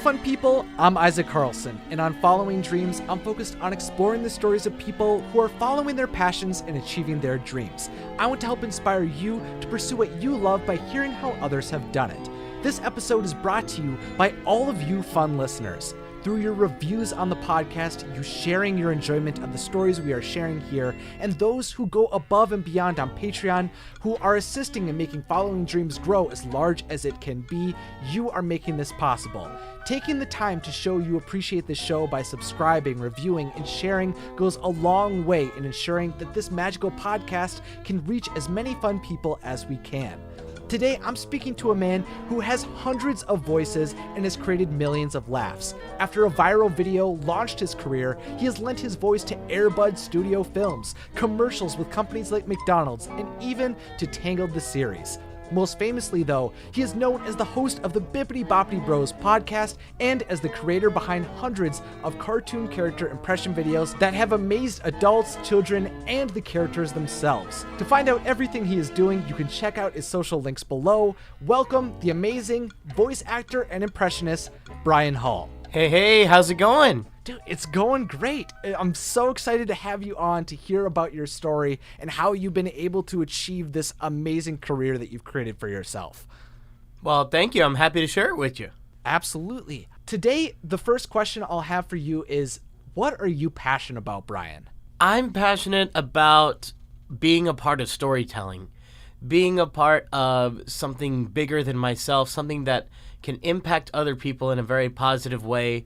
fun people, I'm Isaac Carlson, and on Following Dreams, I'm focused on exploring the stories of people who are following their passions and achieving their dreams. I want to help inspire you to pursue what you love by hearing how others have done it. This episode is brought to you by all of you fun listeners. Through your reviews on the podcast, you sharing your enjoyment of the stories we are sharing here, and those who go above and beyond on Patreon, who are assisting in making Following Dreams grow as large as it can be, you are making this possible. Taking the time to show you appreciate the show by subscribing, reviewing, and sharing goes a long way in ensuring that this magical podcast can reach as many fun people as we can. Today, I'm speaking to a man who has hundreds of voices and has created millions of laughs. After a viral video launched his career, he has lent his voice to Air Bud Studio films, commercials with companies like McDonald's, and even to Tangled the series. Most famously, though, he is known as the host of the Bippity Boppity Bros podcast and as the creator behind hundreds of cartoon character impression videos that have amazed adults, children, and the characters themselves. To find out everything he is doing, you can check out his social links below. Welcome the amazing voice actor and impressionist, Brian Hall. Hey, how's it going? Dude, it's going great. I'm so excited to have you on to hear about your story and how you've been able to achieve this amazing career that you've created for yourself. Well, thank you. I'm happy to share it with you. Absolutely. Today, the first question I'll have for you is, what are you passionate about, Brian? I'm passionate about being a part of storytelling, being a part of something bigger than myself, something that can impact other people in a very positive way,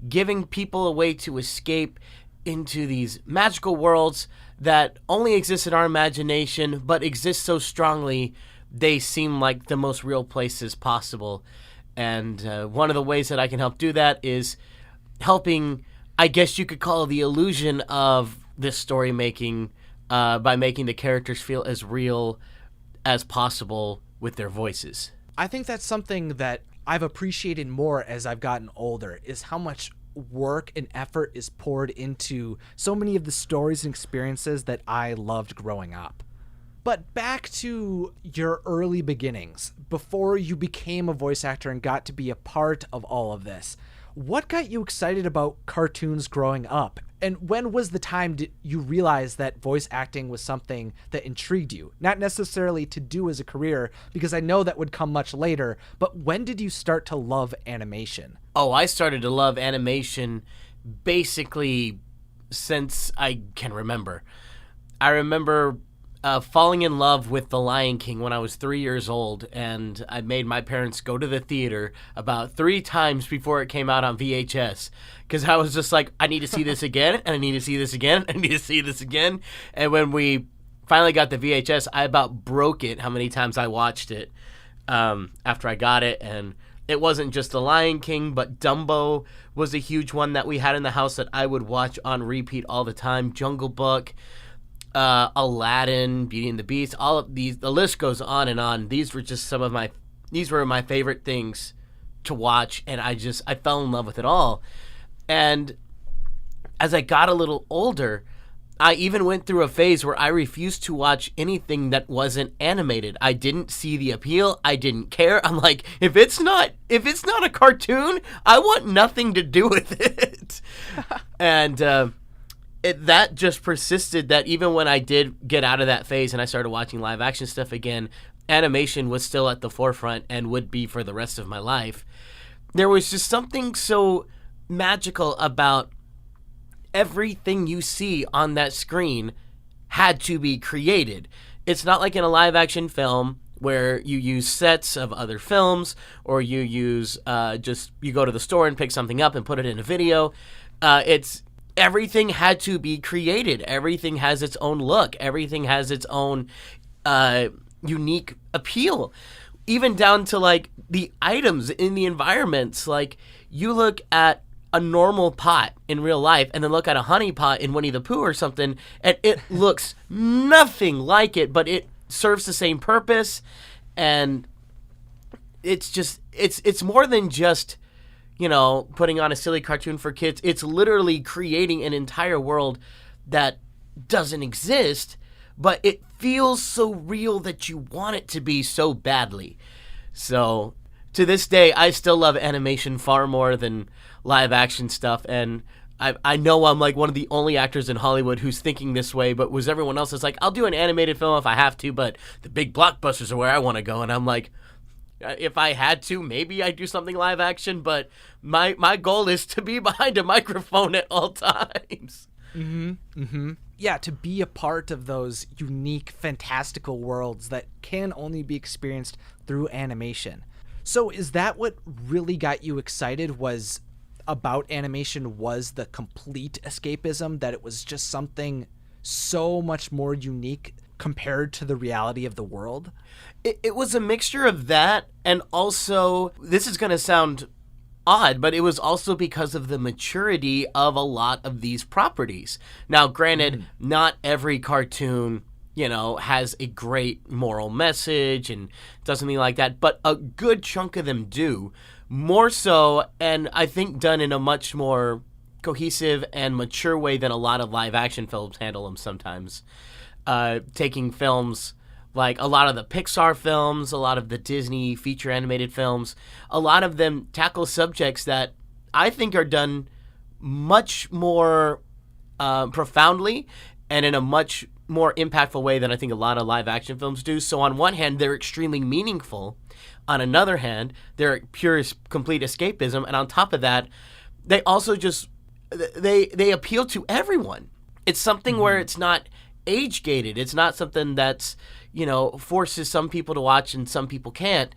giving people a way to escape into these magical worlds that only exist in our imagination, but exist so strongly they seem like the most real places possible. And one of the ways that I can help do that is helping, I guess you could call it the illusion of this story making by making the characters feel as real as possible with their voices. I think that's something that I've appreciated more as I've gotten older, is how much work and effort is poured into so many of the stories and experiences that I loved growing up. But back to your early beginnings, before you became a voice actor and got to be a part of all of this, what got you excited about cartoons growing up? And when was the time you realize that voice acting was something that intrigued you? Not necessarily to do as a career, because I know that would come much later, but when did you start to love animation? Oh, I started to love animation basically since I can remember. I remember falling in love with The Lion King when I was 3 years old, and I made my parents go to the theater about 3 times before it came out on VHS, because I was just like, I need to see this again, and I need to see this again, and I need to see this again. And when we finally got the VHS, I about broke it how many times I watched it after I got it. And it wasn't just The Lion King, but Dumbo was a huge one that we had in the house that I would watch on repeat all the time. Jungle Book, Aladdin, Beauty and the Beast, all of these, the list goes on and on. These were my favorite things to watch, and I fell in love with it all. And as I got a little older, I even went through a phase where I refused to watch anything that wasn't animated. I didn't see the appeal. I didn't care. I'm like, if it's not a cartoon, I want nothing to do with it. And that just persisted, that even when I did get out of that phase and I started watching live action stuff again, animation was still at the forefront and would be for the rest of my life. There was just something so magical about everything you see on that screen had to be created. It's not like in a live action film where you use sets of other films, or you use you go to the store and pick something up and put it in a video. Everything had to be created. Everything has its own look. Everything has its own unique appeal. Even down to like the items in the environments. Like you look at a normal pot in real life and then look at a honey pot in Winnie the Pooh or something, and it looks nothing like it, but it serves the same purpose. And it's more than just, putting on a silly cartoon for kids. It's literally creating an entire world that doesn't exist, but it feels so real that you want it to be so badly. So to this day, I still love animation far more than live action stuff. And I know I'm like one of the only actors in Hollywood who's thinking this way, but was everyone else is like, I'll do an animated film if I have to, but the big blockbusters are where I want to go. And I'm like, if I had to, maybe I'd do something live action, but my goal is to be behind a microphone at all times. Yeah, to be a part of those unique, fantastical worlds that can only be experienced through animation. So is that what really got you excited was about animation, was the complete escapism, that it was just something so much more unique compared to the reality of the world? It was a mixture of that, and also, this is going to sound odd, but it was also because of the maturity of a lot of these properties. Now, granted, not every cartoon, has a great moral message and does something like that, but a good chunk of them do. More so, and I think done in a much more cohesive and mature way than a lot of live action films handle them sometimes. Taking films like a lot of the Pixar films, a lot of the Disney feature animated films, a lot of them tackle subjects that I think are done much more profoundly and in a much more impactful way than I think a lot of live action films do. So on one hand, they're extremely meaningful. On another hand, they're pure, complete escapism. And on top of that, they also just, they appeal to everyone. It's something where it's not age gated. It's not something that's, forces some people to watch and some people can't.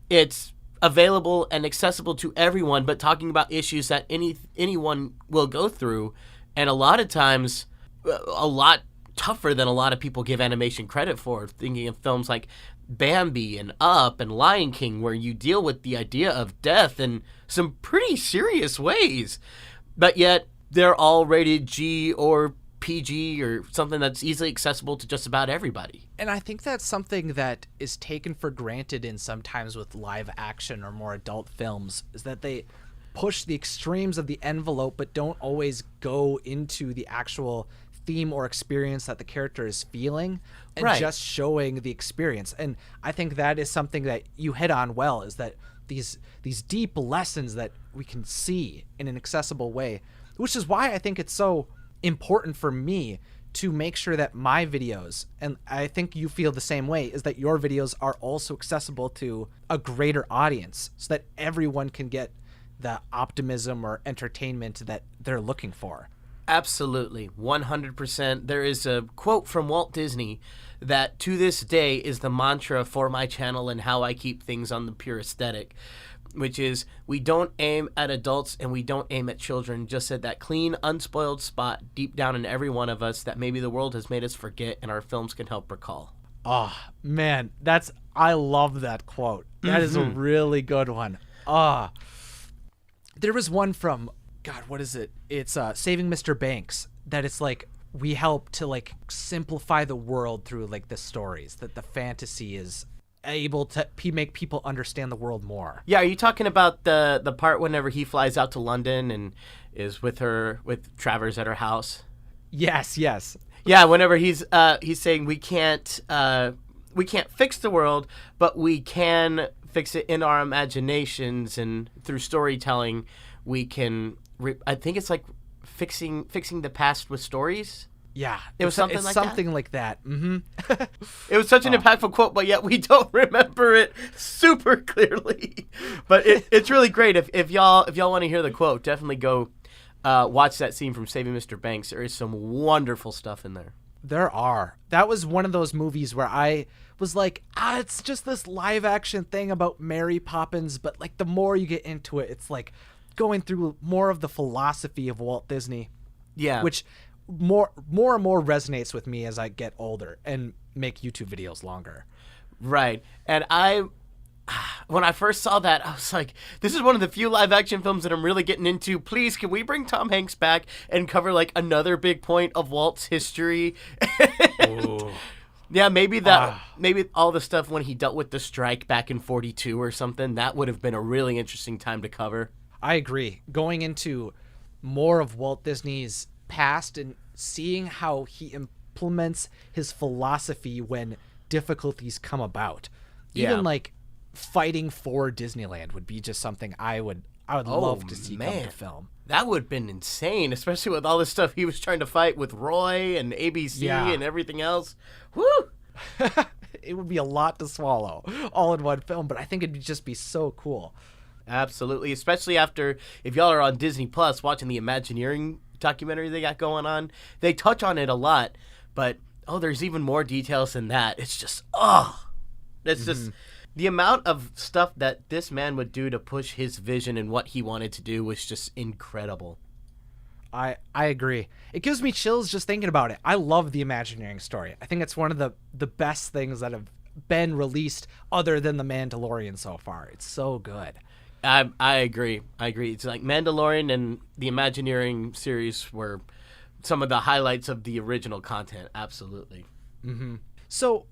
It's available and accessible to everyone, but talking about issues that anyone will go through. And a lot of times, a lot tougher than a lot of people give animation credit for. Thinking of films like Bambi and Up and Lion King, where you deal with the idea of death in some pretty serious ways, but yet they're all rated G or PG or something that's easily accessible to just about everybody. And I think that's something that is taken for granted in sometimes with live action or more adult films, is that they push the extremes of the envelope but don't always go into the actual theme or experience that the character is feeling, and just showing the experience. And I think that is something that you hit on well, is that these deep lessons that we can see in an accessible way, which is why I think it's so important for me to make sure that my videos, and I think you feel the same way, is that your videos are also accessible to a greater audience so that everyone can get the optimism or entertainment that they're looking for. Absolutely, 100%. There is a quote from Walt Disney that to this day is the mantra for my channel and how I keep things on the pure aesthetic, which is, we don't aim at adults and we don't aim at children, just at that clean, unspoiled spot deep down in every one of us that maybe the world has made us forget and our films can help recall. Oh, man, I love that quote. That is a really good one. There was one from, God, what is it? It's Saving Mr. Banks, that it's like, we help to like simplify the world through like the stories, that the fantasy is able to make people understand the world more. Yeah, are you talking about the part whenever he flies out to London and is with Travers at her house? Yes. Yeah, whenever he's saying we can't fix the world, but we can fix it in our imaginations, and through storytelling we can I think it's like fixing the past with stories. Yeah, it was something like that. It was such an impactful quote, but yet we don't remember it super clearly. But it's really great. If y'all want to hear the quote, definitely go watch that scene from Saving Mr. Banks. There is some wonderful stuff in there. There are. That was one of those movies where I was like, it's just this live action thing about Mary Poppins, but like the more you get into it, it's like going through more of the philosophy of Walt Disney. Yeah. Which more and more resonates with me as I get older and make YouTube videos longer. Right. And when I first saw that, I was like, this is one of the few live action films that I'm really getting into. Please, can we bring Tom Hanks back and cover like another big point of Walt's history? Yeah, maybe all the stuff when he dealt with the strike back in 42 or something, that would have been a really interesting time to cover. I agree. Going into more of Walt Disney's past and seeing how he implements his philosophy when difficulties come about. Even like fighting for Disneyland would be just something I would love to see come to film. That would have been insane, especially with all the stuff he was trying to fight with Roy and ABC and everything else. Woo! It would be a lot to swallow all in one film, but I think it'd just be so cool. Absolutely, especially after, if y'all are on Disney Plus watching the Imagineering documentary they got going on, they touch on it a lot, but there's even more details than that. It's just, it's just, the amount of stuff that this man would do to push his vision and what he wanted to do was just incredible. I agree. It gives me chills just thinking about it. I love the Imagineering story. I think it's one of the best things that have been released other than The Mandalorian so far. It's so good. I agree. It's like Mandalorian and the Imagineering series were some of the highlights of the original content. Absolutely. So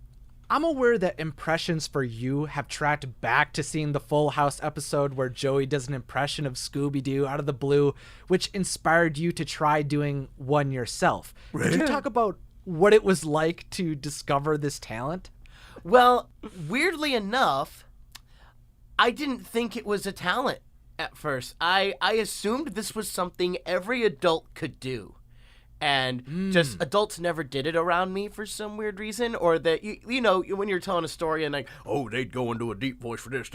I'm aware that impressions for you have tracked back to seeing the Full House episode where Joey does an impression of Scooby-Doo out of the blue, which inspired you to try doing one yourself. Could you talk about what it was like to discover this talent? Well, weirdly enough, I didn't think it was a talent at first. I assumed this was something every adult could do. And just adults never did it around me for some weird reason, or that, you know, when you're telling a story and like, they'd go into a deep voice for this,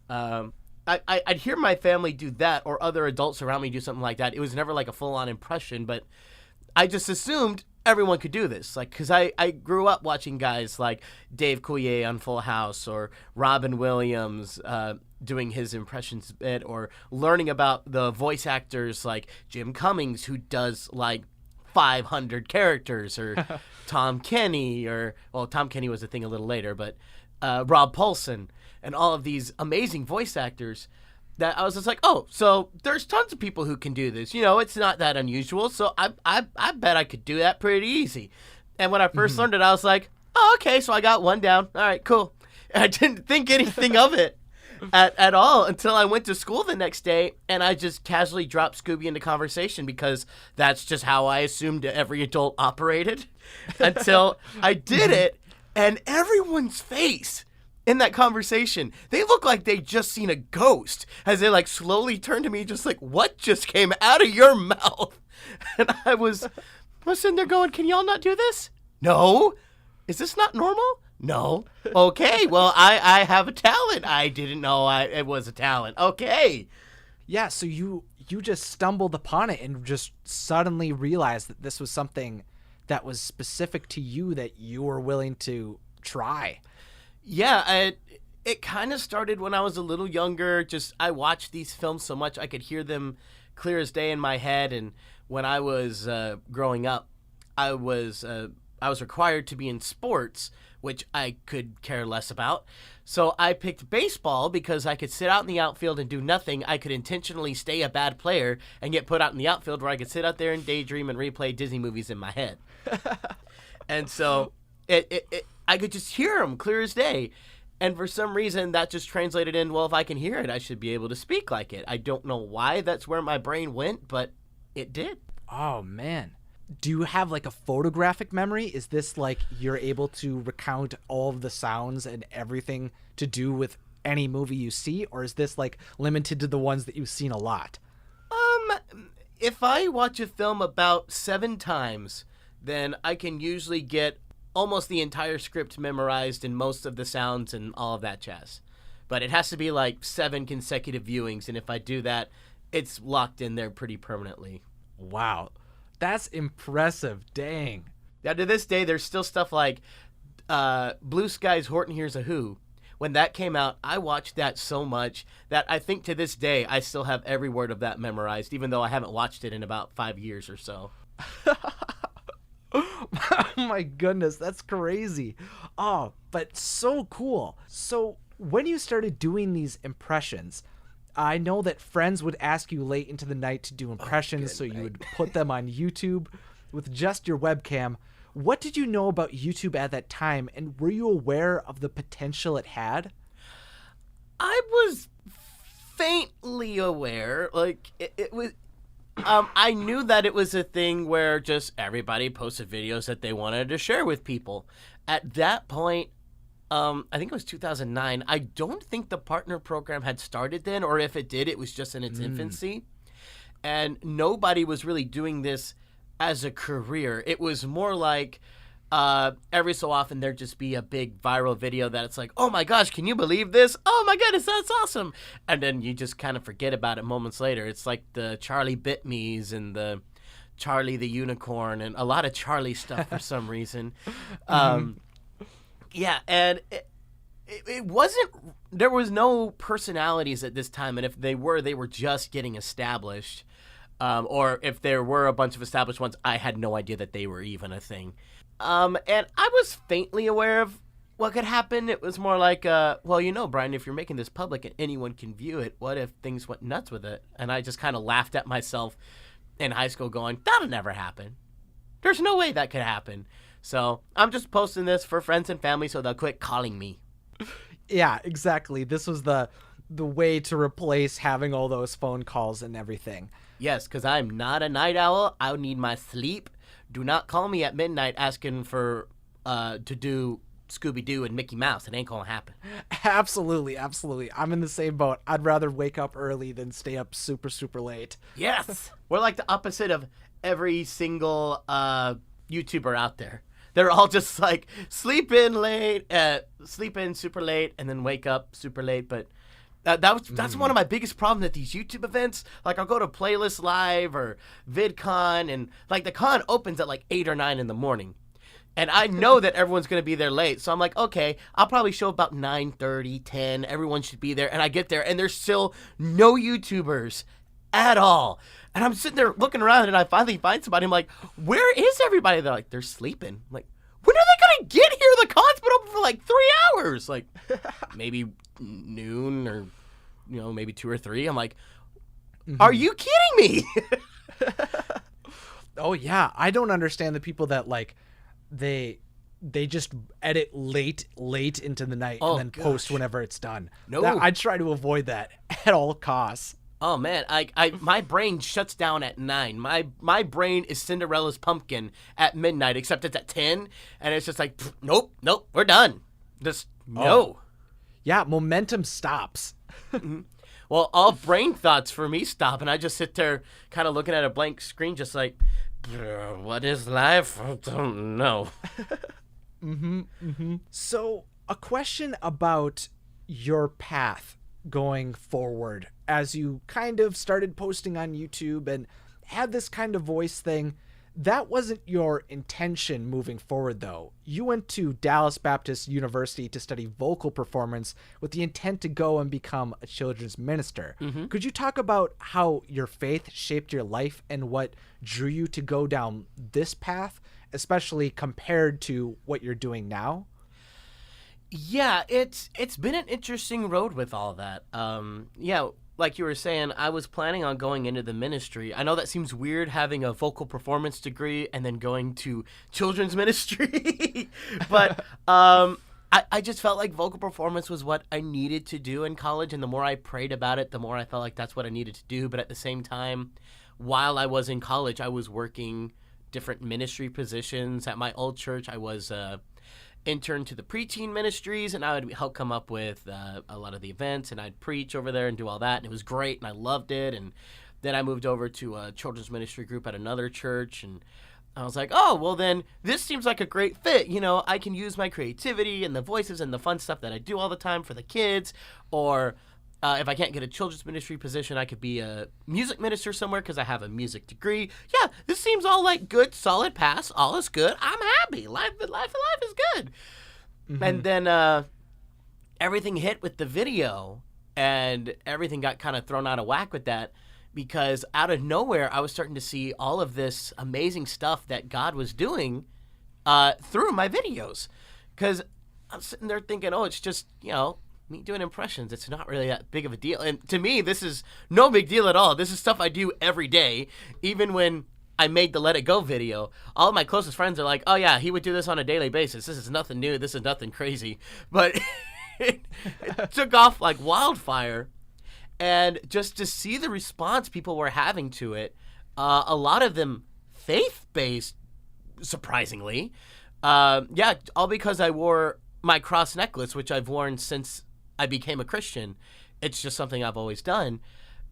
I'd hear my family do that, or other adults around me do something like that. It was never like a full-on impression, but I just assumed everyone could do this. Like, because I grew up watching guys like Dave Coulier on Full House, or Robin Williams doing his impressions bit, or learning about the voice actors like Jim Cummings, who does like 500 characters, or Tom Kenny, Tom Kenny was a thing a little later, but Rob Paulson, and all of these amazing voice actors. That I was just like, so there's tons of people who can do this. You know, it's not that unusual. So I bet I could do that pretty easy. And when I first learned it, I was like, okay, so I got one down. All right, cool. And I didn't think anything of it at all until I went to school the next day, and I just casually dropped Scooby into conversation because that's just how I assumed every adult operated until I did it, and everyone's face in that conversation, they look like they just seen a ghost as they like slowly turned to me, just like, what just came out of your mouth? And I was sitting there going, can y'all not do this? No. Is this not normal? No. Okay, well, I have a talent. I didn't know it was a talent. Okay. Yeah, so you just stumbled upon it and just suddenly realized that this was something that was specific to you that you were willing to try. Yeah, it kind of started when I was a little younger. Just I watched these films so much I could hear them clear as day in my head. And when I was growing up, I was required to be in sports, which I could care less about. So I picked baseball because I could sit out in the outfield and do nothing. I could intentionally stay a bad player and get put out in the outfield where I could sit out there and daydream and replay Disney movies in my head. And so I could just hear them clear as day. And for some reason, that just translated in, well, if I can hear it, I should be able to speak like it. I don't know why that's where my brain went, but it did. Oh, man. Do you have like a photographic memory? Is this like you're able to recount all of the sounds and everything to do with any movie you see? Or is this like limited to the ones that you've seen a lot? If I watch a film about 7 times, then I can usually get almost the entire script memorized and most of the sounds and all of that jazz. But it has to be like 7 consecutive viewings, and if I do that, it's locked in there pretty permanently. Wow. That's impressive. Dang. Now, to this day, there's still stuff like Blue Sky's Horton Hears a Who. When that came out, I watched that so much that I think to this day, I still have every word of that memorized, even though I haven't watched it in about 5 years or so. Oh my goodness, that's crazy. Oh, but so cool. So when you started doing these impressions, I know that friends would ask you late into the night to do impressions, so you would put them on YouTube with just your webcam. What did you know about YouTube at that time, and were you aware of the potential it had? I was faintly aware. Like, it was... I knew that it was a thing where just everybody posted videos that they wanted to share with people. At that point, I think it was 2009. I don't think the partner program had started then, or if it did, it was just in its infancy. And nobody was really doing this as a career. It was more like every so often there'd just be a big viral video that it's like, oh my gosh, can you believe this? Oh my goodness, that's awesome. And then you just kind of forget about it moments later. It's like the Charlie Bit Me's and the Charlie the Unicorn and a lot of Charlie stuff for some reason. Yeah, and it wasn't, there was no personalities at this time, and if they were just getting established. Or if there were a bunch of established ones, I had no idea that they were even a thing. And I was faintly aware of what could happen. It was more like, well, you know, Brian, if you're making this public and anyone can view it, what if things went nuts with it? And I just kind of laughed at myself in high school going, that'll never happen. There's no way that could happen. So I'm just posting this for friends and family so they'll quit calling me. Yeah, exactly. This was the way to replace having all those phone calls and everything. Yes, because I'm not a night owl. I need my sleep. Do not call me at midnight asking for to do Scooby-Doo and Mickey Mouse. It ain't gonna happen. Absolutely, absolutely. I'm in the same boat. I'd rather wake up early than stay up super, super late. Yes! We're like the opposite of every single YouTuber out there. They're all just like sleep in super late, and then wake up super late. But that's one of my biggest problems at these YouTube events. Like, I'll go to Playlist Live or VidCon, and like the con opens at like 8 or 9 in the morning. And I know that everyone's going to be there late. So I'm like, okay, I'll probably show about 9:30, 10. Everyone should be there. And I get there, and there's still no YouTubers at all. And I'm sitting there looking around, and I finally find somebody. I'm like, where is everybody? They're like, they're sleeping. I'm like, when are they going to get here? The con's been open for like 3 hours. Like, maybe noon or, you know, maybe 2 or 3. I'm like, are you kidding me? Oh, yeah. I don't understand the people that, like, they just edit late into the night and then post whenever it's done. No. I try to avoid that at all costs. Oh man, my brain shuts down at 9. My brain is Cinderella's pumpkin at midnight, except it's at 10, and it's just like, nope, we're done. Just no. Yeah, momentum stops. Well, all brain thoughts for me stop, and I just sit there kind of looking at a blank screen, just like, what is life? I don't know. So, a question about your path going forward as you kind of started posting on YouTube and had this kind of voice thing. That wasn't your intention moving forward, though. You went to Dallas Baptist University to study vocal performance with the intent to go and become a children's minister. Could you talk about how your faith shaped your life and what drew you to go down this path, especially compared to what you're doing now? Yeah, it's been an interesting road with all that. Yeah, like you were saying, I was planning on going into the ministry. I know that seems weird, having a vocal performance degree and then going to children's ministry. But I just felt like vocal performance was what I needed to do in college. And the more I prayed about it, the more I felt like that's what I needed to do. But at the same time, while I was in college, I was working different ministry positions. At my old church, I was intern to the preteen ministries, and I would help come up with a lot of the events, and I'd preach over there and do all that, and it was great, and I loved it. And then I moved over to a children's ministry group at another church, and I was like, oh, well then, this seems like a great fit. You know, I can use my creativity and the voices and the fun stuff that I do all the time for the kids, or if I can't get a children's ministry position, I could be a music minister somewhere because I have a music degree. Yeah, this seems all like good, solid pass. All is good. I'm happy. Life is good. And then everything hit with the video, and everything got kind of thrown out of whack with that, because out of nowhere, I was starting to see all of this amazing stuff that God was doing through my videos. Because I'm sitting there thinking, oh, it's just, you know, me doing impressions. It's not really that big of a deal. And to me, this is no big deal at all. This is stuff I do every day. Even when I made the Let It Go video, all of my closest friends are like, oh yeah, he would do this on a daily basis. This is nothing new. This is nothing crazy. But it took off like wildfire. And just to see the response people were having to it, a lot of them faith-based, surprisingly. Yeah, all because I wore my cross necklace, which I've worn since I became a Christian. It's just something I've always done.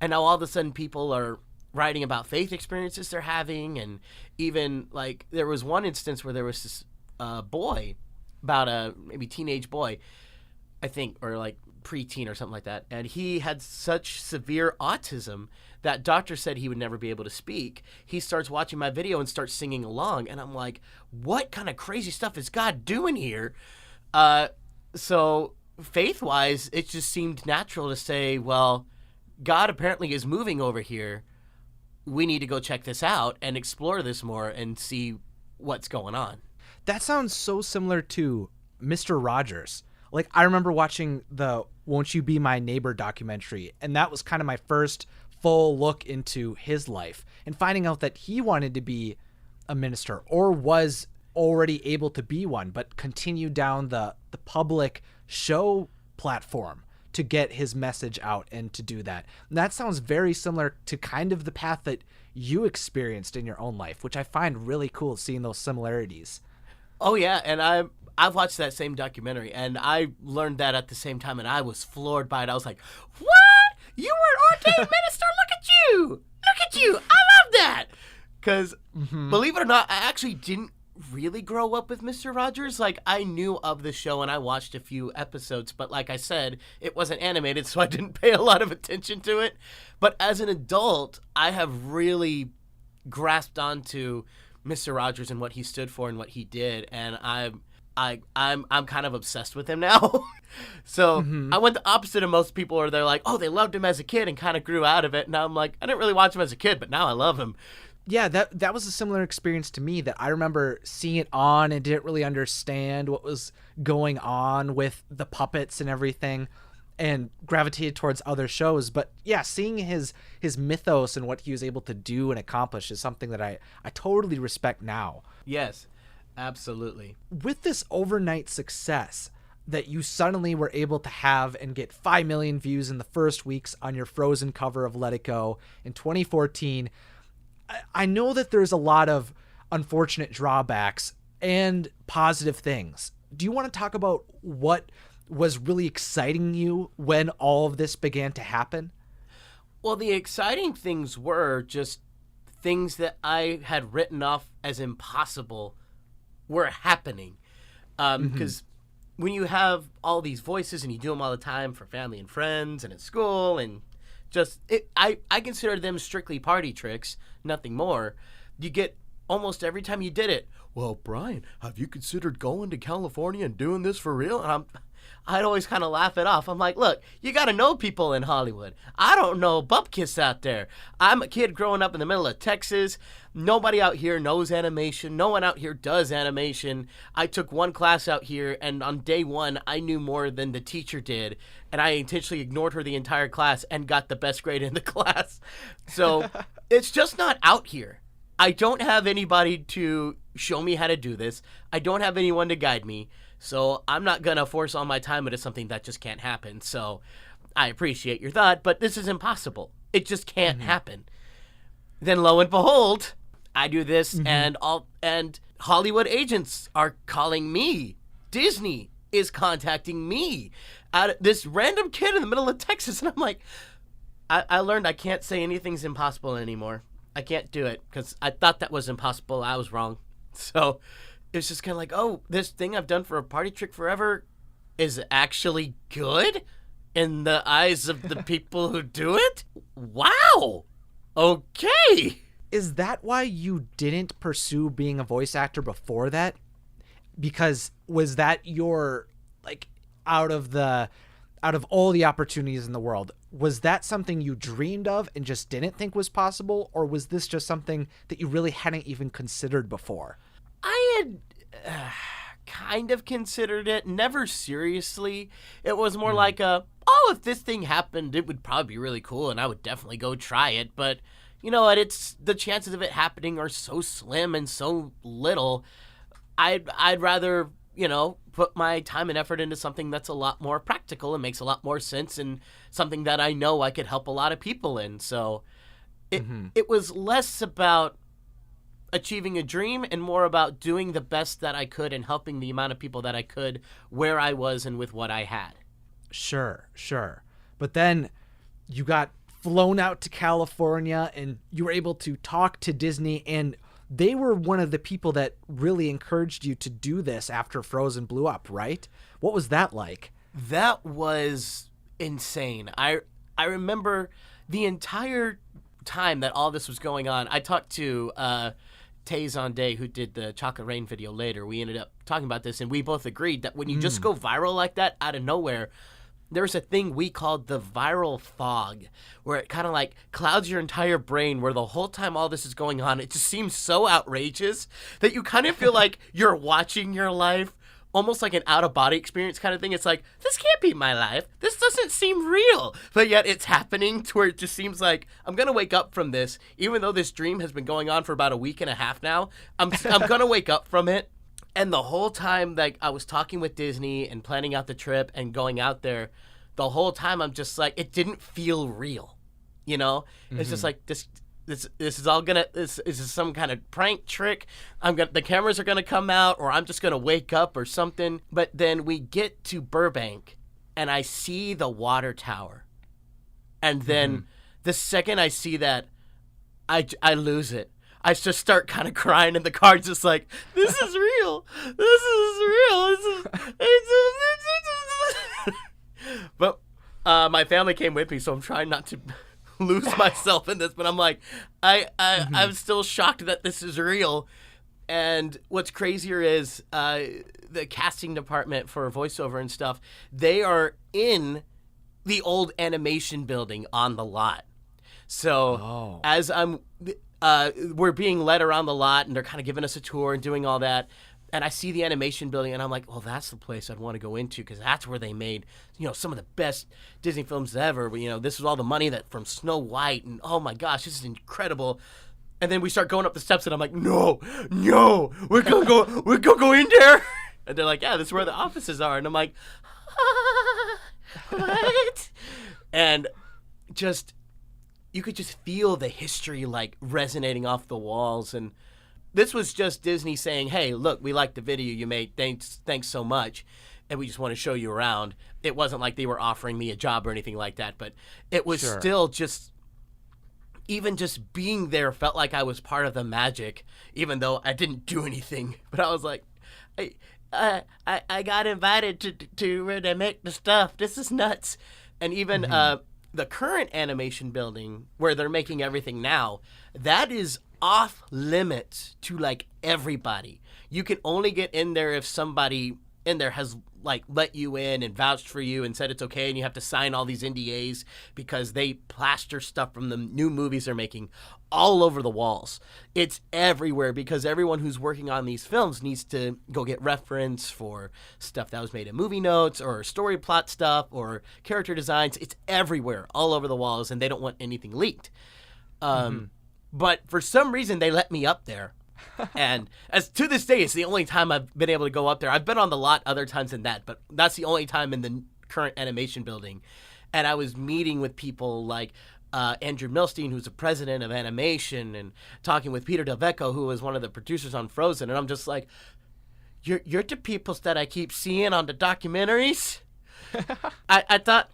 And now all of a sudden people are writing about faith experiences they're having. And even like there was one instance where there was this boy, about a maybe teenage boy, I think, or like preteen or something like that. And he had such severe autism that doctor said he would never be able to speak. He starts watching my video and starts singing along. And I'm like, what kind of crazy stuff is God doing here? So faith-wise, it just seemed natural to say, well, God apparently is moving over here. We need to go check this out and explore this more and see what's going on. That sounds so similar to Mr. Rogers. Like, I remember watching the Won't You Be My Neighbor documentary, and that was kind of my first full look into his life, and finding out that he wanted to be a minister, or was already able to be one, but continued down the public show platform to get his message out and to do that. And that sounds very similar to kind of the path that you experienced in your own life, which I find really cool, seeing those similarities. Oh yeah, and I've watched that same documentary, and I learned that at the same time, and I was floored by it. I was like, what? You were an ordained minister? Look at you! Look at you! I love that! Because, believe it or not, I actually didn't really grow up with Mr. Rogers. Like, I knew of the show, and I watched a few episodes, but like I said, it wasn't animated, so I didn't pay a lot of attention to it. But as an adult, I have really grasped onto Mr. Rogers and what he stood for and what he did, and I'm kind of obsessed with him now. So I went the opposite of most people, where they're like, oh, they loved him as a kid and kind of grew out of it. And I'm like, I didn't really watch him as a kid, but now I love him. Yeah, that was a similar experience to me, that I remember seeing it on and didn't really understand what was going on with the puppets and everything, and gravitated towards other shows. But yeah, seeing his mythos and what he was able to do and accomplish is something that I totally respect now. Yes, absolutely. With this overnight success that you suddenly were able to have and get 5 million views in the first weeks on your Frozen cover of Let It Go in 2014, I know that there's a lot of unfortunate drawbacks and positive things. Do you want to talk about what was really exciting you when all of this began to happen? Well, the exciting things were just things that I had written off as impossible were happening. Because when you have all these voices and you do them all the time for family and friends and at school, and just I consider them strictly party tricks, nothing more. You get almost every time you did it, well, Brian, have you considered going to California and doing this for real? And I'd always kind of laugh it off. I'm like, look, you got to know people in Hollywood. I don't know bupkis out there. I'm a kid growing up in the middle of Texas. Nobody out here knows animation. No one out here does animation. I took one class out here, and on day one, I knew more than the teacher did, and I intentionally ignored her the entire class and got the best grade in the class. So it's just not out here. I don't have anybody to show me how to do this. I don't have anyone to guide me. So I'm not going to force all my time into something that just can't happen. So I appreciate your thought, but this is impossible. It just can't happen. Then lo and behold, I do this, and Hollywood agents are calling me. Disney is contacting me. This random kid in the middle of Texas, and I'm like, I learned I can't say anything's impossible anymore. I can't do it because I thought that was impossible. I was wrong. So it's just kind of like, oh, this thing I've done for a party trick forever is actually good in the eyes of the people who do it? Wow. Okay. Is that why you didn't pursue being a voice actor before that? Because was that your, like, out of all the opportunities in the world, was that something you dreamed of and just didn't think was possible? Or was this just something that you really hadn't even considered before? I had kind of considered it, never seriously. It was more like if this thing happened, it would probably be really cool and I would definitely go try it. But you know what? It's the chances of it happening are so slim and so little. I'd rather, put my time and effort into something that's a lot more practical and makes a lot more sense, and something that I know I could help a lot of people in. So it was less about achieving a dream and more about doing the best that I could and helping the amount of people that I could where I was and with what I had. Sure. But then you got flown out to California and you were able to talk to Disney, and they were one of the people that really encouraged you to do this after Frozen blew up, right? What was that like? That was insane. I remember the entire time that all this was going on. I talked to Tay Zonday, who did the Chocolate Rain video later. We ended up talking about this, and we both agreed that when you just go viral like that out of nowhere, there's a thing we called the viral fog, where it kind of like clouds your entire brain, where the whole time all this is going on, it just seems so outrageous that you kind of feel like you're watching your life, almost like an out-of-body experience kind of thing. It's like, this can't be my life. This doesn't seem real. But yet it's happening to where it just seems like I'm going to wake up from this, even though this dream has been going on for about a week and a half now. I'm going to wake up from it. And the whole time that I was talking with Disney and planning out the trip and going out there, the whole time I'm just like, it didn't feel real, you know? It's just like, this is all gonna, this is some kind of prank trick. The cameras are gonna come out, or I'm just gonna wake up or something. But then we get to Burbank and I see the water tower. And then the second I see that, I lose it. I just start kind of crying in the car, just like, this is real. This is real. But my family came with me, so I'm trying not to lose myself in this. But I'm like, I'm still shocked that this is real. And what's crazier is the casting department for voiceover and stuff, they are in the old animation building on the lot. So as we're being led around the lot, and they're kind of giving us a tour and doing all that. And I see the animation building, and I'm like, well, that's the place I'd want to go into, because that's where they made, some of the best Disney films ever. But, this was all the money that from Snow White, and oh my gosh, this is incredible. And then we start going up the steps, and I'm like, no, we're gonna go in there. And they're like, yeah, this is where the offices are. And I'm like, what? And you could just feel the history like resonating off the walls. And this was just Disney saying, hey, look, we like the video you made. Thanks so much. And we just want to show you around. It wasn't like they were offering me a job or anything like that, but it was still just, even just being there felt like I was part of the magic, even though I didn't do anything. But I was like, I got invited to make the stuff. This is nuts. And even the current animation building where they're making everything now, that is off limits to like everybody. You can only get in there if somebody in there has like let you in and vouched for you and said it's okay, and you have to sign all these NDAs because they plaster stuff from the new movies they're making all over the walls. It's everywhere because everyone who's working on these films needs to go get reference for stuff that was made in movie notes or story plot stuff or character designs. It's everywhere, all over the walls, and they don't want anything leaked. But for some reason, they let me up there. And as to this day, it's the only time I've been able to go up there. I've been on the lot other times than that, but that's the only time in the current animation building. And I was meeting with people like Andrew Milstein, who's the president of animation, and talking with Peter Delvecchio, who was one of the producers on Frozen. And I'm just like, you're the peoples that I keep seeing on the documentaries? I thought,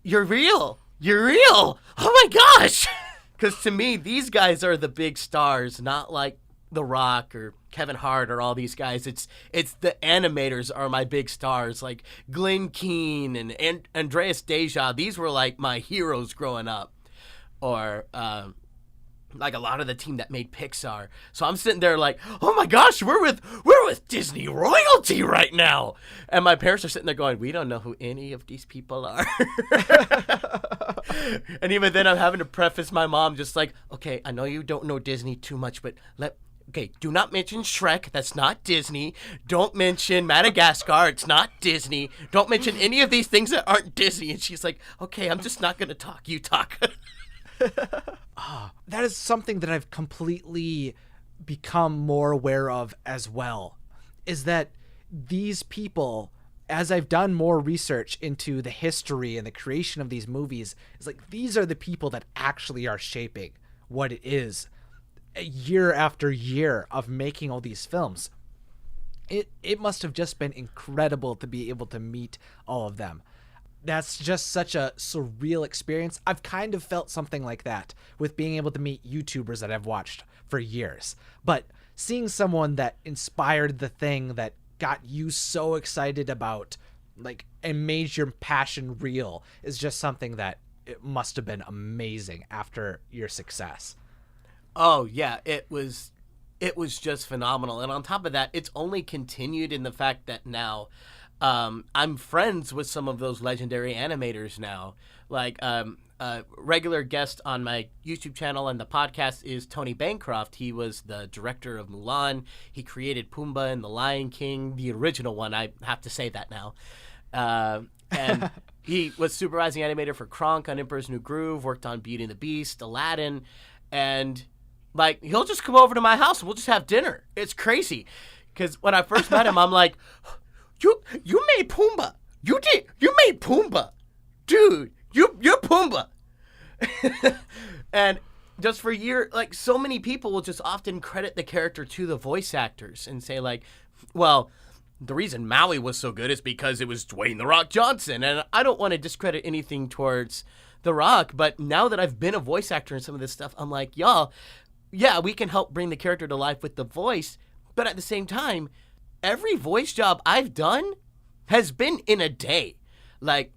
you're real. You're real. Oh my gosh. Because to me, these guys are the big stars, not like The Rock or Kevin Hart or all these guys. It's the animators are my big stars, like Glenn Keane and Andreas Deja. These were like my heroes growing up, or like a lot of the team that made Pixar. So I'm sitting there like, oh my gosh, we're with Disney royalty right now. And my parents are sitting there going, we don't know who any of these people are. And even then I'm having to preface my mom just like, okay, I know you don't know Disney too much, but do not mention Shrek. That's not Disney. Don't mention Madagascar. It's not Disney. Don't mention any of these things that aren't Disney. And she's like, okay, I'm just not going to talk. You talk. That is something that I've completely become more aware of as well, is that these people, as I've done more research into the history and the creation of these movies, is like these are the people that actually are shaping what it is year after year of making all these films. It must have just been incredible to be able to meet all of them. That's just such a surreal experience. I've kind of felt something like that with being able to meet YouTubers that I've watched for years. But seeing someone that inspired the thing that got you so excited about, like, and made your passion real is just something that it must have been amazing after your success. Oh, yeah, it was just phenomenal. And on top of that, it's only continued in the fact that now I'm friends with some of those legendary animators now. Like, a regular guest on my YouTube channel and the podcast is Tony Bancroft. He was the director of Mulan. He created Pumbaa and The Lion King, the original one. I have to say that now. And he was supervising animator for Kronk on Emperor's New Groove, worked on Beauty and the Beast, Aladdin, and like, he'll just come over to my house and we'll just have dinner. It's crazy. Because when I first met him, I'm like, you made Pumbaa. You made Pumbaa. Dude, you're Pumbaa. And just for years, like, so many people will just often credit the character to the voice actors and say, like, well, the reason Maui was so good is because it was Dwayne "The Rock" Johnson. And I don't want to discredit anything towards The Rock, but now that I've been a voice actor in some of this stuff, I'm like, y'all, yeah, we can help bring the character to life with the voice, but at the same time, every voice job I've done has been in a day. Like,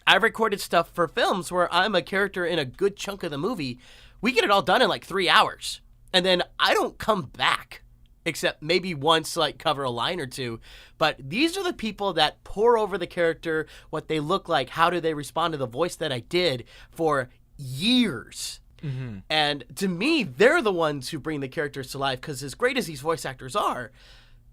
I've recorded stuff for films where I'm a character in a good chunk of the movie. We get it all done in like 3 hours, and then I don't come back, except maybe once, like, cover a line or two. But these are the people that pour over the character, what they look like, how do they respond to the voice that I did for years. Mm-hmm. And to me, they're the ones who bring the characters to life, because as great as these voice actors are,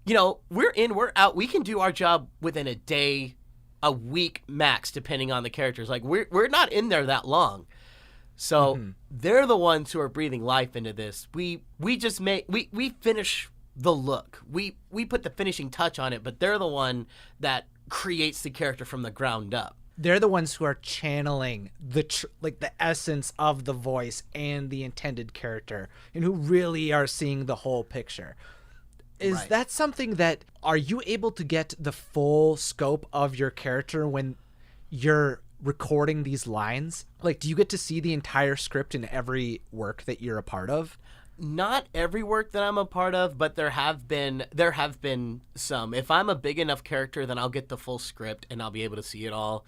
you know, we're in, we're out. We can do our job within a day, a week max, depending on the characters. Like, we're not in there that long. So they're the ones who are breathing life into this. We just we finish the look. We put the finishing touch on it, but they're the one that creates the character from the ground up. They're the ones who are channeling the essence of the voice and the intended character, and who really are seeing the whole picture. Is Right. that something that, are you able to get the full scope of your character when you're recording these lines? Like, do you get to see the entire script in every work that you're a part of? Not every work that I'm a part of, but there have been some. If I'm a big enough character, then I'll get the full script and I'll be able to see it all.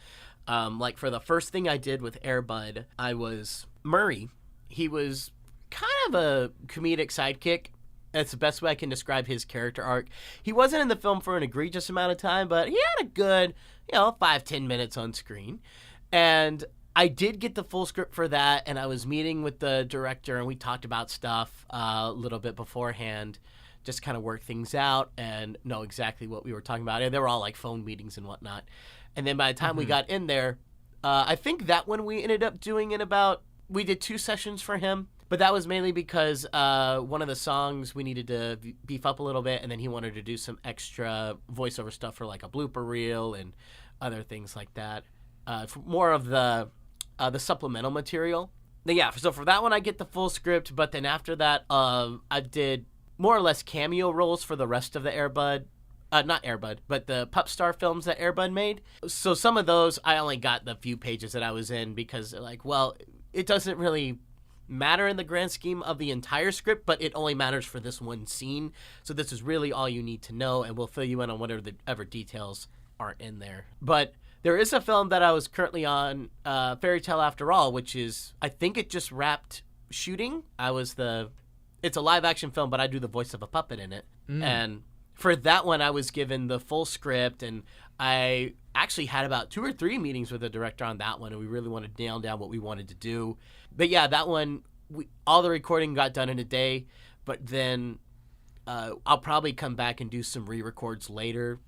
Like, for the first thing I did with Air Bud, I was Murray. He was kind of a comedic sidekick. That's the best way I can describe his character arc. He wasn't in the film for an egregious amount of time, but he had a good, 5-10 minutes on screen. And I did get the full script for that, and I was meeting with the director, and we talked about stuff a little bit beforehand, just kind of work things out and know exactly what we were talking about. And they were all like phone meetings and whatnot. And then by the time we got in there, I think that one we ended up doing we did 2 sessions for him, but that was mainly because one of the songs we needed to beef up a little bit, and then he wanted to do some extra voiceover stuff for like a blooper reel and other things like that. For more of the supplemental material. But yeah, so for that one I get the full script, but then after that I did more or less cameo roles for the rest of the Air Bud. Not Air Bud, but the Pup Star films that Air Bud made. So some of those I only got the few pages that I was in, because like, well, it doesn't really matter in the grand scheme of the entire script, but it only matters for this one scene. So this is really all you need to know, and we'll fill you in on whatever details aren't in there. But there is a film that I was currently on, Fairy Tale After All, which is, I think it just wrapped shooting. It's a live action film, but I do the voice of a puppet in it. And for that one, I was given the full script, and I actually had about 2 or 3 meetings with the director on that one, and we really wanted to nail down what we wanted to do. But yeah, that one, all the recording got done in a day, but then I'll probably come back and do some re-records later.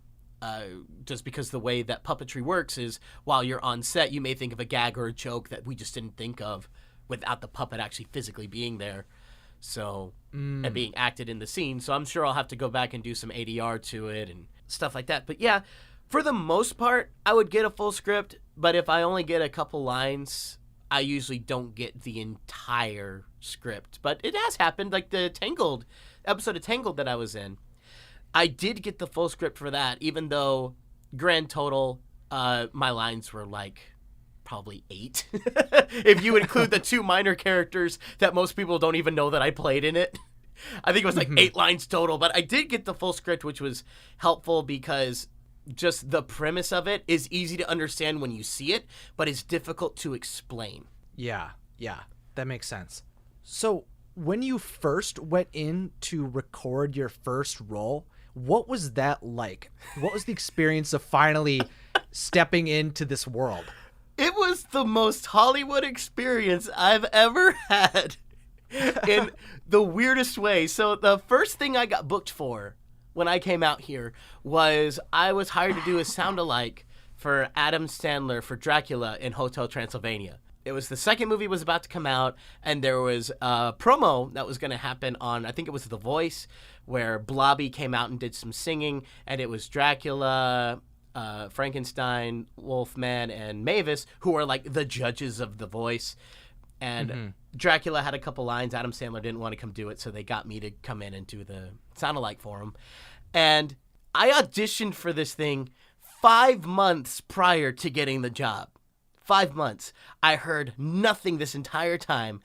Just because the way that puppetry works is, while you're on set, you may think of a gag or a joke that we just didn't think of without the puppet actually physically being there, so and being acted in the scene. So I'm sure I'll have to go back and do some ADR to it and stuff like that. But yeah, for the most part, I would get a full script, but if I only get a couple lines, I usually don't get the entire script. But it has happened, like the Tangled episode of Tangled that I was in. I did get the full script for that, even though grand total, my lines were like probably 8. If you include the 2 minor characters that most people don't even know that I played in it. I think it was like 8 lines total, but I did get the full script, which was helpful because just the premise of it is easy to understand when you see it, but it's difficult to explain. Yeah, that makes sense. So when you first went in to record your first role, what was that like? What was the experience of finally stepping into this world? It was the most Hollywood experience I've ever had in the weirdest way. So the first thing I got booked for when I came out here was I was hired to do a sound-alike for Adam Sandler for Dracula in Hotel Transylvania. It was the second movie was about to come out, and there was a promo that was going to happen on, I think it was The Voice, where Blobby came out and did some singing, and it was Dracula, Frankenstein, Wolfman, and Mavis, who are like the judges of The Voice. And Dracula had a couple lines. Adam Sandler didn't want to come do it, so they got me to come in and do the sound-alike for him. And I auditioned for this thing 5 months prior to getting the job. 5 months. I heard nothing this entire time.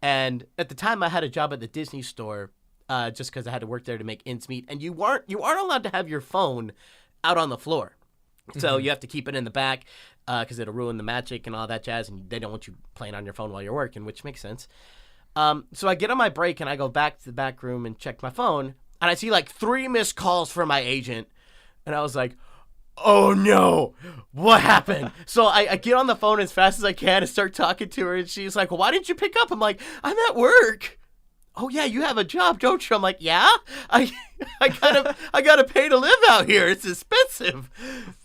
And at the time, I had a job at the Disney store just because I had to work there to make ends meet. And you aren't allowed to have your phone out on the floor. So you have to keep it in the back because it'll ruin the magic and all that jazz. And they don't want you playing on your phone while you're working, which makes sense. So I get on my break and I go back to the back room and check my phone. And I see like 3 missed calls from my agent. And I was like, oh no, what happened? So I get on the phone as fast as I can and start talking to her. And she's like, well, why didn't you pick up? I'm like, I'm at work. Oh yeah, you have a job, don't you? I'm like, yeah, I gotta pay to live out here. It's expensive.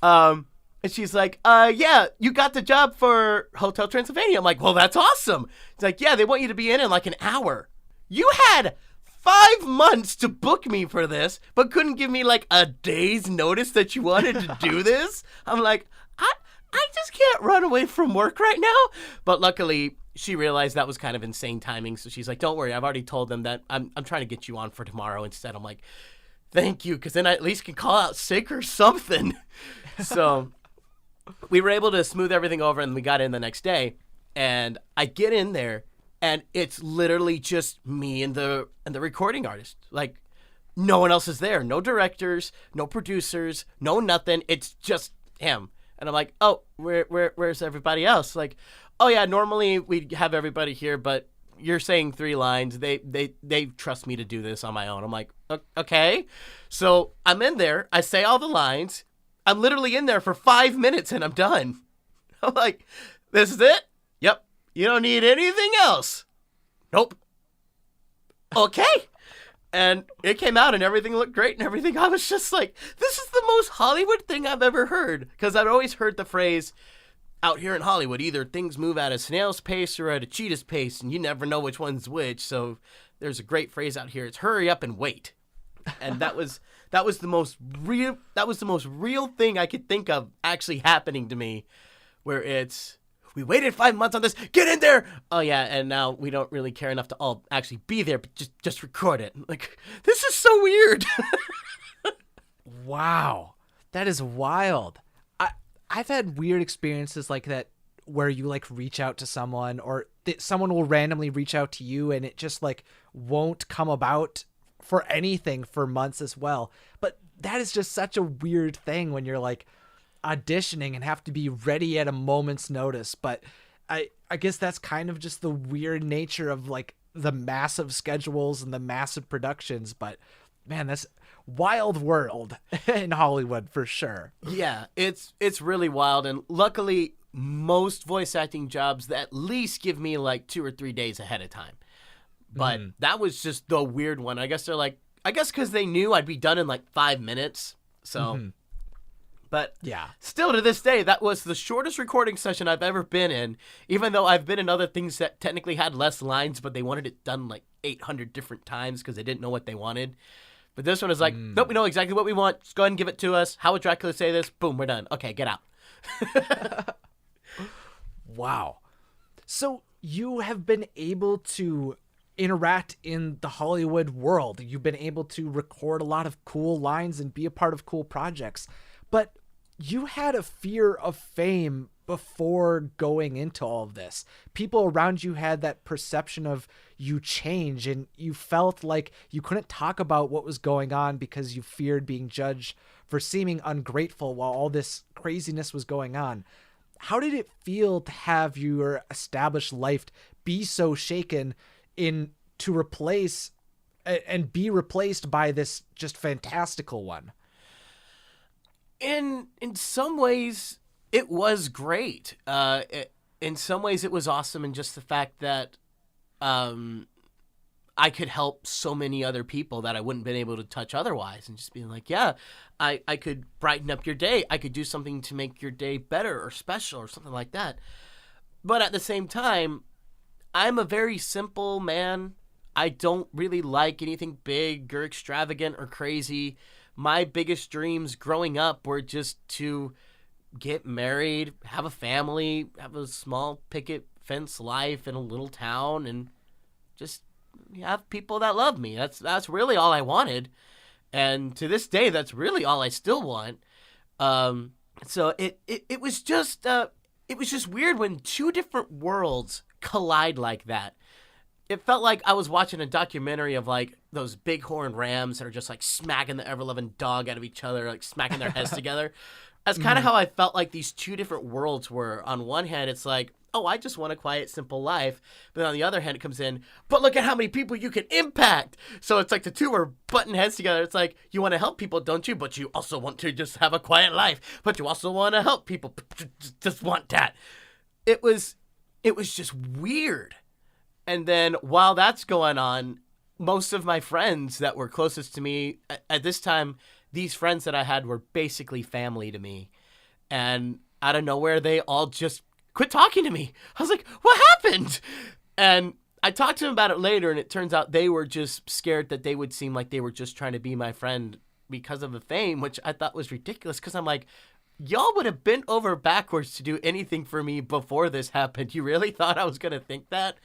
And she's like, yeah, you got the job for Hotel Transylvania. I'm like, well, that's awesome. She's like, yeah, they want you to be in like an hour. You had 5 months to book me for this, but couldn't give me like a day's notice that you wanted to do this. I'm like, I just can't run away from work right now. But luckily, she realized that was kind of insane timing. So she's like, don't worry, I've already told them that I'm trying to get you on for tomorrow instead. I'm like, thank you, because then I at least can call out sick or something. So we were able to smooth everything over, and we got in the next day. And I get in there, and it's literally just me and the recording artist. Like, no one else is there. No directors, no producers, no nothing. It's just him. And I'm like, oh, where's everybody else? Like, oh yeah, normally we'd have everybody here, but you're saying 3 lines. They trust me to do this on my own. I'm like, okay. So I'm in there. I say all the lines. I'm literally in there for 5 minutes and I'm done. I'm like, this is it? Yep. You don't need anything else. Nope. Okay. And it came out and everything looked great and everything. I was just like, this is the most Hollywood thing I've ever heard. Because I've always heard the phrase out here in Hollywood, either things move at a snail's pace or at a cheetah's pace, and you never know which one's which. So there's a great phrase out here. It's hurry up and wait. And that was the most real thing I could think of actually happening to me, where it's, we waited 5 months on this. Get in there. Oh yeah, and now we don't really care enough to all actually be there, but just record it. Like, this is so weird. Wow, that is wild. I've had weird experiences like that where you like reach out to someone, or someone will randomly reach out to you, and it just like won't come about for anything for months as well. But that is just such a weird thing when you're like auditioning and have to be ready at a moment's notice. But I guess that's kind of just the weird nature of like the massive schedules and the massive productions. But man, that's wild world in Hollywood for sure. Yeah, it's really wild. And luckily, most voice acting jobs at least give me like 2 or 3 days ahead of time. But that was just the weird one. I guess because they knew I'd be done in like 5 minutes. So, but yeah, still to this day, that was the shortest recording session I've ever been in, even though I've been in other things that technically had less lines, but they wanted it done like 800 different times because they didn't know what they wanted. But this one is like, nope, we know exactly what we want. Just go ahead and give it to us. How would Dracula say this? Boom, we're done. Okay, get out. Wow. So you have been able to interact in the Hollywood world. You've been able to record a lot of cool lines and be a part of cool projects. But you had a fear of fame before going into all of this. People around you had that perception of you change, and you felt like you couldn't talk about what was going on because you feared being judged for seeming ungrateful while all this craziness was going on. How did it feel to have your established life be so shaken to replace and be replaced by this just fantastical one? In some ways, it was great. In some ways, it was awesome in just the fact that I could help so many other people that I wouldn't been able to touch otherwise, and just being like, yeah, I could brighten up your day. I could do something to make your day better or special or something like that. But at the same time, I'm a very simple man. I don't really like anything big or extravagant or crazy. My biggest dreams growing up were just to get married, have a family, have a small picket fence life in a little town, and just have people that love me. That's really all I wanted. And to this day, that's really all I still want. So it was just weird when two different worlds collide like that. It felt like I was watching a documentary of like those bighorn rams that are just like smacking the ever-loving dog out of each other, like smacking their heads together. That's kind of how I felt like these two different worlds were. On one hand, it's like, oh, I just want a quiet, simple life. But on the other hand, it comes in, but look at how many people you can impact. So it's like the two are butting heads together. It's like, you want to help people, don't you? But you also want to just have a quiet life. But you also want to help people. Just want that. It was just weird. And then while that's going on, most of my friends that were closest to me at this time, these friends that I had were basically family to me. And out of nowhere, they all just quit talking to me. I was like, what happened? And I talked to them about it later, and it turns out they were just scared that they would seem like they were just trying to be my friend because of the fame, which I thought was ridiculous, because I'm like, y'all would have bent over backwards to do anything for me before this happened. You really thought I was going to think that?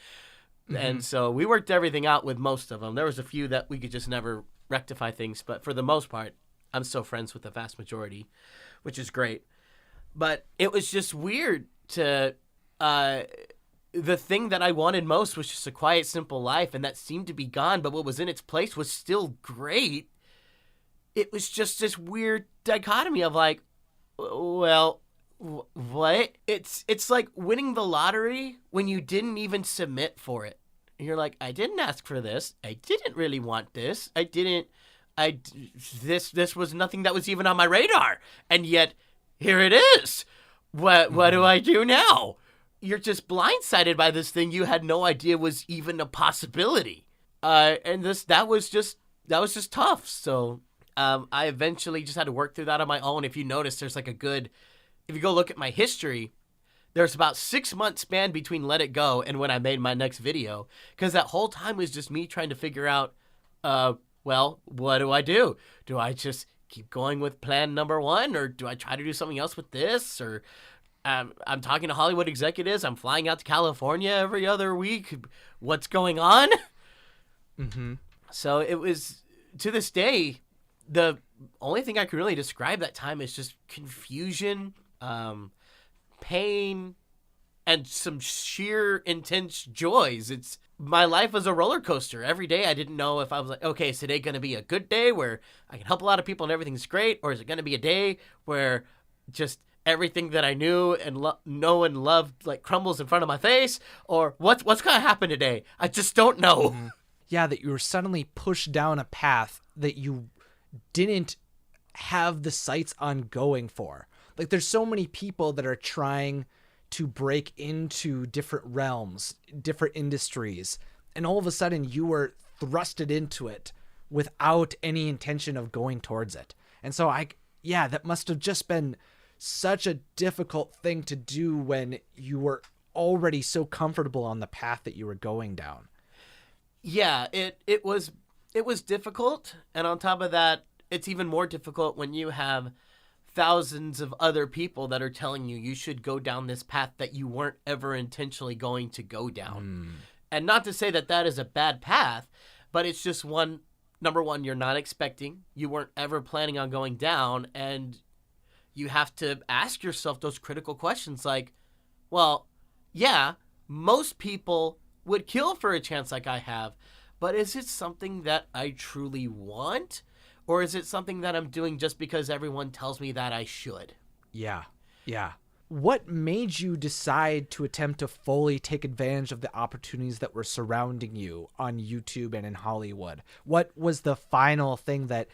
Mm-hmm. And so we worked everything out with most of them. There was a few that we could just never rectify things, but for the most part, I'm still friends with the vast majority, which is great. But it was just weird to, the thing that I wanted most was just a quiet, simple life, and that seemed to be gone, but what was in its place was still great. It was just this weird dichotomy of like, well, what? It's like winning the lottery when you didn't even submit for it. And you're like, I didn't ask for this. I didn't really want this. This was nothing that was even on my radar. And yet, here it is. What do I do now? You're just blindsided by this thing you had no idea was even a possibility. And that was just tough. So I eventually just had to work through that on my own. If you notice, there's like if you go look at my history, there's about 6 months span between Let It Go and when I made my next video. Because that whole time was just me trying to figure out, well, what do I do? Do I just keep going with plan number one, or do I try to do something else with this? Or I'm talking to Hollywood executives. I'm flying out to California every other week. What's going on? Mm-hmm. So it was, to this day, the only thing I can really describe that time is just confusion, pain, and some sheer intense joys. My life was a roller coaster. Every day I didn't know if I was like, okay, is today going to be a good day where I can help a lot of people and everything's great? Or is it going to be a day where just everything that I knew and know and loved like crumbles in front of my face? Or what's going to happen today? I just don't know. Mm-hmm. Yeah, that you were suddenly pushed down a path that you didn't have the sights on going for. Like, there's so many people that are trying to break into different realms, different industries, and all of a sudden you were thrusted into it without any intention of going towards it. And so that must have just been such a difficult thing to do when you were already so comfortable on the path that you were going down. Yeah, it was difficult, and on top of that, it's even more difficult when you have thousands of other people that are telling you should go down this path that you weren't ever intentionally going to go down. And not to say that that is a bad path, but it's just number one, you're not expecting, you weren't ever planning on going down, and you have to ask yourself those critical questions like, well, yeah, most people would kill for a chance like I have, but is it something that I truly want? Or is it something that I'm doing just because everyone tells me that I should? Yeah. What made you decide to attempt to fully take advantage of the opportunities that were surrounding you on YouTube and in Hollywood? What was the final thing that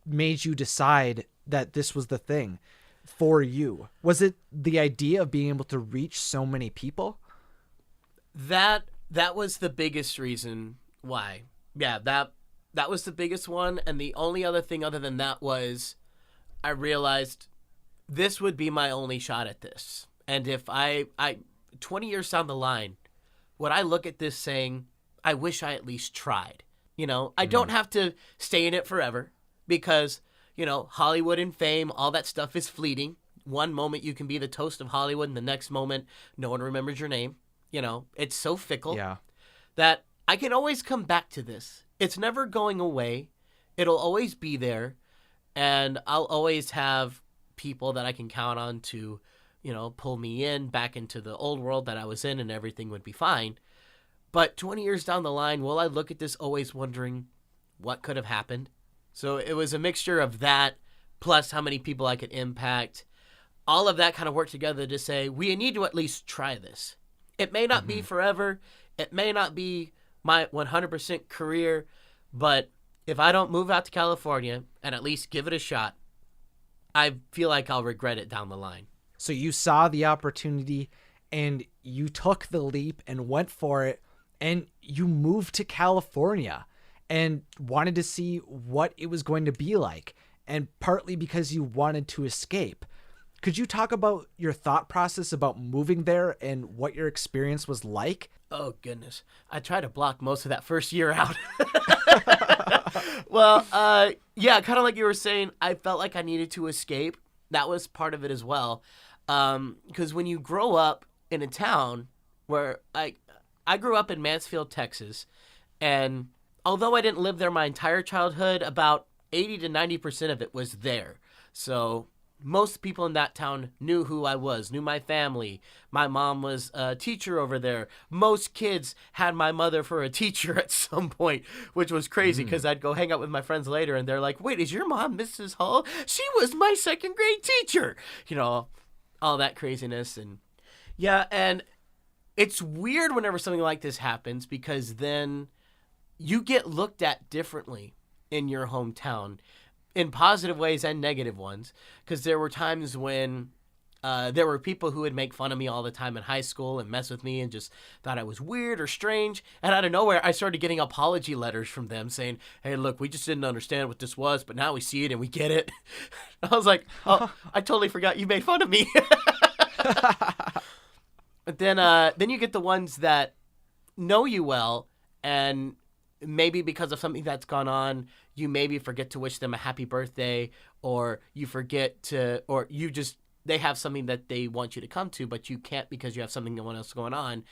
made you decide that this was the thing for you? Was it the idea of being able to reach so many people? That was the biggest reason why. Yeah, that was the biggest one. And the only other thing other than that was I realized this would be my only shot at this. And if I 20 years down the line, would I look at this saying, I wish I at least tried? You know, I don't have to stay in it forever because, you know, Hollywood and fame, all that stuff is fleeting. One moment you can be the toast of Hollywood and the next moment no one remembers your name. You know, it's so fickle that I can always come back to this. It's never going away. It'll always be there. And I'll always have people that I can count on to, you know, pull me in back into the old world that I was in and everything would be fine. But 20 years down the line, will I look at this always wondering what could have happened? So it was a mixture of that plus how many people I could impact. All of that kind of worked together to say, we need to at least try this. It may not be forever. It may not be my 100% career, but if I don't move out to California and at least give it a shot, I feel like I'll regret it down the line. So you saw the opportunity and you took the leap and went for it, and you moved to California and wanted to see what it was going to be like, and partly because you wanted to escape. Could you talk about your thought process about moving there and what your experience was like? Oh, goodness. I tried to block most of that first year out. Well, yeah, kind of like you were saying, I felt like I needed to escape. That was part of it as well. Because when you grow up in a town where I grew up in Mansfield, Texas, and although I didn't live there my entire childhood, about 80 to 90% of it was there. So most people in that town knew who I was, knew my family. My mom was a teacher over there. Most kids had my mother for a teacher at some point, which was crazy because I'd go hang out with my friends later and they're like, wait, is your mom Mrs. Hull? She was my second grade teacher. You know, all that craziness. And yeah, and it's weird whenever something like this happens because then you get looked at differently in your hometown. In positive ways and negative ones, because there were times when there were people who would make fun of me all the time in high school and mess with me and just thought I was weird or strange. And out of nowhere, I started getting apology letters from them saying, hey, look, we just didn't understand what this was, but now we see it and we get it. I was like, oh, I totally forgot you made fun of me. But then you get the ones that know you well, and maybe because of something that's gone on, you maybe forget to wish them a happy birthday, or you forget to, or you just, they have something that they want you to come to, but you can't because you have something else going on.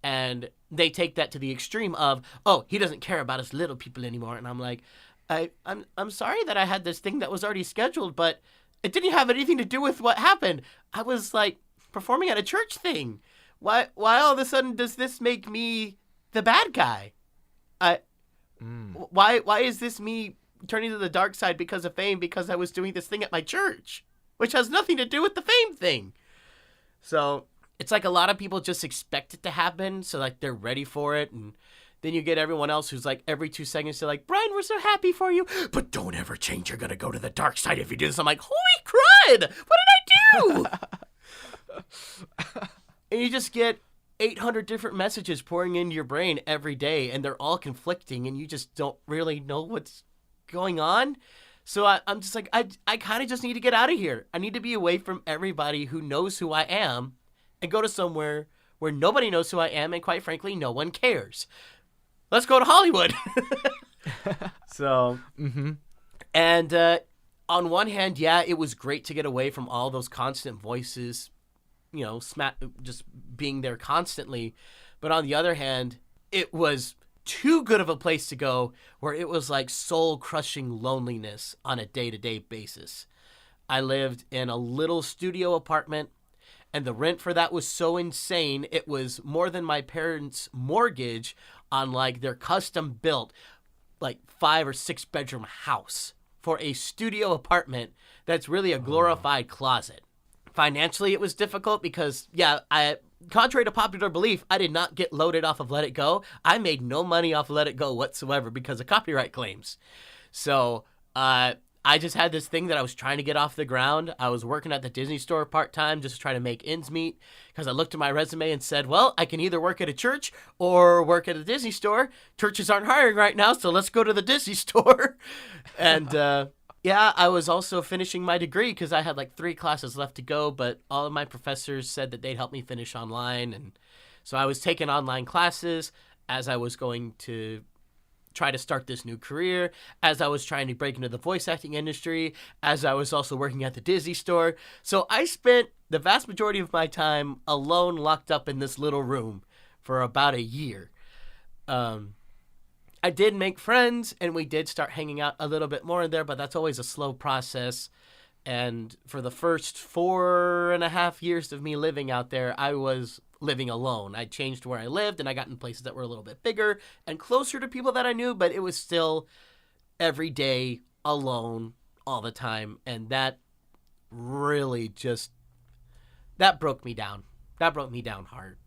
And they take that to the extreme of, oh, he doesn't care about us little people anymore. And I'm like, I'm sorry that I had this thing that was already scheduled, but it didn't have anything to do with what happened. I was like performing at a church thing. Why all of a sudden does this make me the bad guy? Why is this me turning to the dark side because of fame because I was doing this thing at my church, which has nothing to do with the fame thing? So it's like a lot of people just expect it to happen, so like they're ready for it, and then you get everyone else who's like every 2 seconds they're like, Brian, we're so happy for you, but don't ever change. You're gonna go to the dark side if you do this. I'm like, holy crud! What did I do? And you just get 800 different messages pouring into your brain every day, and they're all conflicting, and you just don't really know what's going on. So I'm just like, I kind of just need to get out of here. I need to be away from everybody who knows who I am and go to somewhere where nobody knows who I am, and quite frankly, no one cares. Let's go to Hollywood. So, and on one hand, yeah, it was great to get away from all those constant voices, just being there constantly. But on the other hand, it was too good of a place to go where it was like soul-crushing loneliness on a day-to-day basis. I lived in a little studio apartment, and the rent for that was so insane, it was more than my parents' mortgage on like their custom-built like 5 or 6 bedroom house for a studio apartment that's really a glorified closet. Financially, it was difficult because, contrary to popular belief, I did not get loaded off of Let It Go. I made no money off of Let It Go whatsoever because of copyright claims. So I just had this thing that I was trying to get off the ground. I was working at the Disney store part-time just to try to make ends meet because I looked at my resume and said, well, I can either work at a church or work at a Disney store. Churches aren't hiring right now, so let's go to the Disney store. And I was also finishing my degree because I had like 3 classes left to go, but all of my professors said that they'd help me finish online. And so I was taking online classes as I was going to try to start this new career, as I was trying to break into the voice acting industry, as I was also working at the Disney store. So I spent the vast majority of my time alone, locked up in this little room for about a year. I did make friends, and we did start hanging out a little bit more in there, but that's always a slow process. And for the first 4.5 years of me living out there, I was living alone. I changed where I lived, and I got in places that were a little bit bigger and closer to people that I knew, but it was still every day alone all the time. And that really that broke me down. That broke me down hard.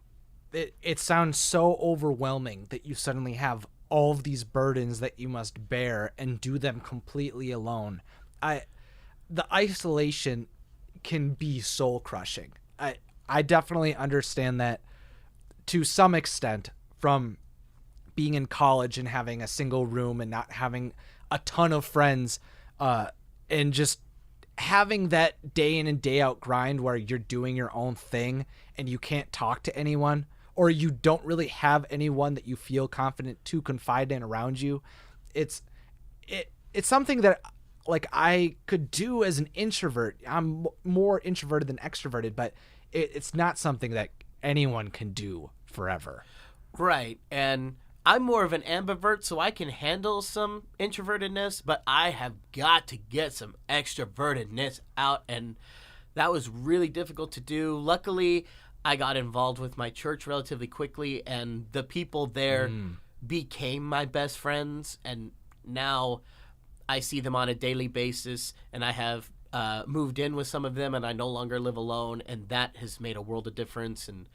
It sounds so overwhelming that you suddenly have all of these burdens that you must bear and do them completely alone. The isolation can be soul crushing. I definitely understand that to some extent from being in college and having a single room and not having a ton of friends, and just having that day in and day out grind where you're doing your own thing and you can't talk to anyone, or you don't really have anyone that you feel confident to confide in around you. It's something that like I could do as an introvert. I'm more introverted than extroverted, but it's not something that anyone can do forever. Right. And I'm more of an ambivert, so I can handle some introvertedness, but I have got to get some extrovertedness out, and that was really difficult to do. Luckily, I got involved with my church relatively quickly, and the people there became my best friends, and now I see them on a daily basis, and I have moved in with some of them, and I no longer live alone, and that has made a world of difference. And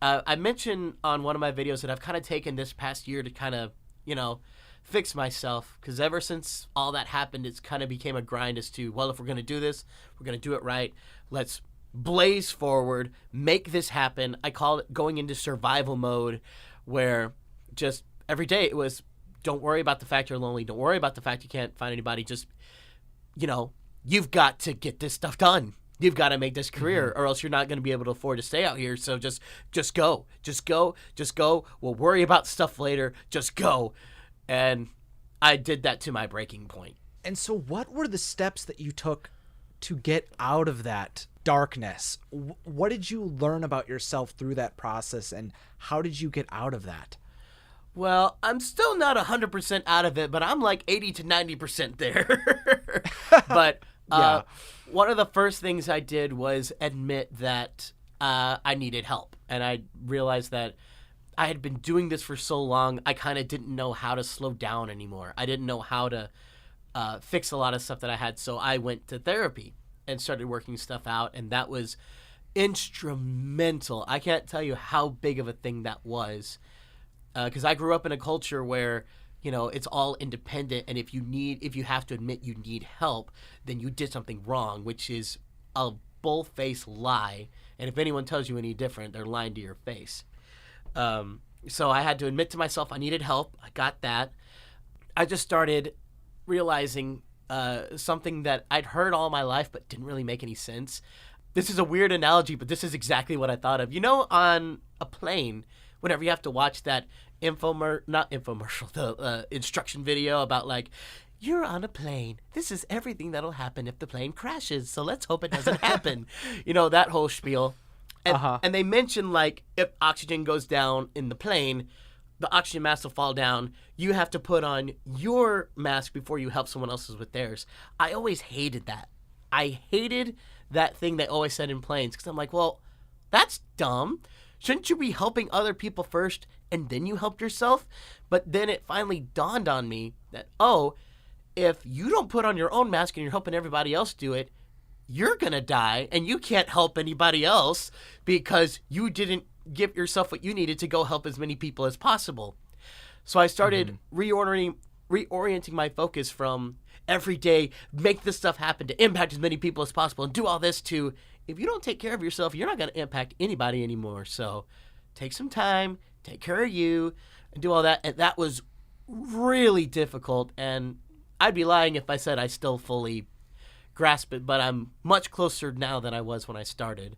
I mentioned on one of my videos that I've kind of taken this past year to kind of, fix myself, because ever since all that happened, it's kind of became a grind as to, well, if we're going to do this, we're going to do it right. Let's blaze forward, make this happen. I call it going into survival mode, where just every day it was, don't worry about the fact you're lonely. Don't worry about the fact you can't find anybody. Just, you've got to get this stuff done. You've got to make this career, or else you're not going to be able to afford to stay out here. So just go. We'll worry about stuff later. Just go. And I did that to my breaking point. And so what were the steps that you took to get out of that darkness? What did you learn about yourself through that process, and how did you get out of that? Well, I'm still not 100% out of it, but I'm like 80 to 90% there. But one of the first things I did was admit that I needed help. And I realized that I had been doing this for so long, I kind of didn't know how to slow down anymore. I didn't know how to fix a lot of stuff that I had. So I went to therapy and started working stuff out. And that was instrumental. I can't tell you how big of a thing that was. Because I grew up in a culture where, it's all independent, and if you have to admit you need help, then you did something wrong, which is a bull-faced lie. And if anyone tells you any different, they're lying to your face. So I had to admit to myself I needed help. I got that. I just started realizing something that I'd heard all my life but didn't really make any sense. This is a weird analogy, but this is exactly what I thought of. On a plane, whenever you have to watch that the instruction video about like, you're on a plane. This is everything that'll happen if the plane crashes. So let's hope it doesn't happen. That whole spiel. And they mention, like, if oxygen goes down in the plane, the oxygen mask will fall down. You have to put on your mask before you help someone else's with theirs. I always hated that. I hated that thing they always said in planes because I'm like, well, that's dumb. Shouldn't you be helping other people first and then you help yourself? But then it finally dawned on me that, if you don't put on your own mask and you're helping everybody else do it, you're going to die and you can't help anybody else because you didn't give yourself what you needed to go help as many people as possible. So I started reorienting my focus from every day, make this stuff happen to impact as many people as possible and do all this to, if you don't take care of yourself, you're not going to impact anybody anymore. So take some time, take care of you, and do all that. And that was really difficult. And I'd be lying if I said I still fully grasp it, but I'm much closer now than I was when I started.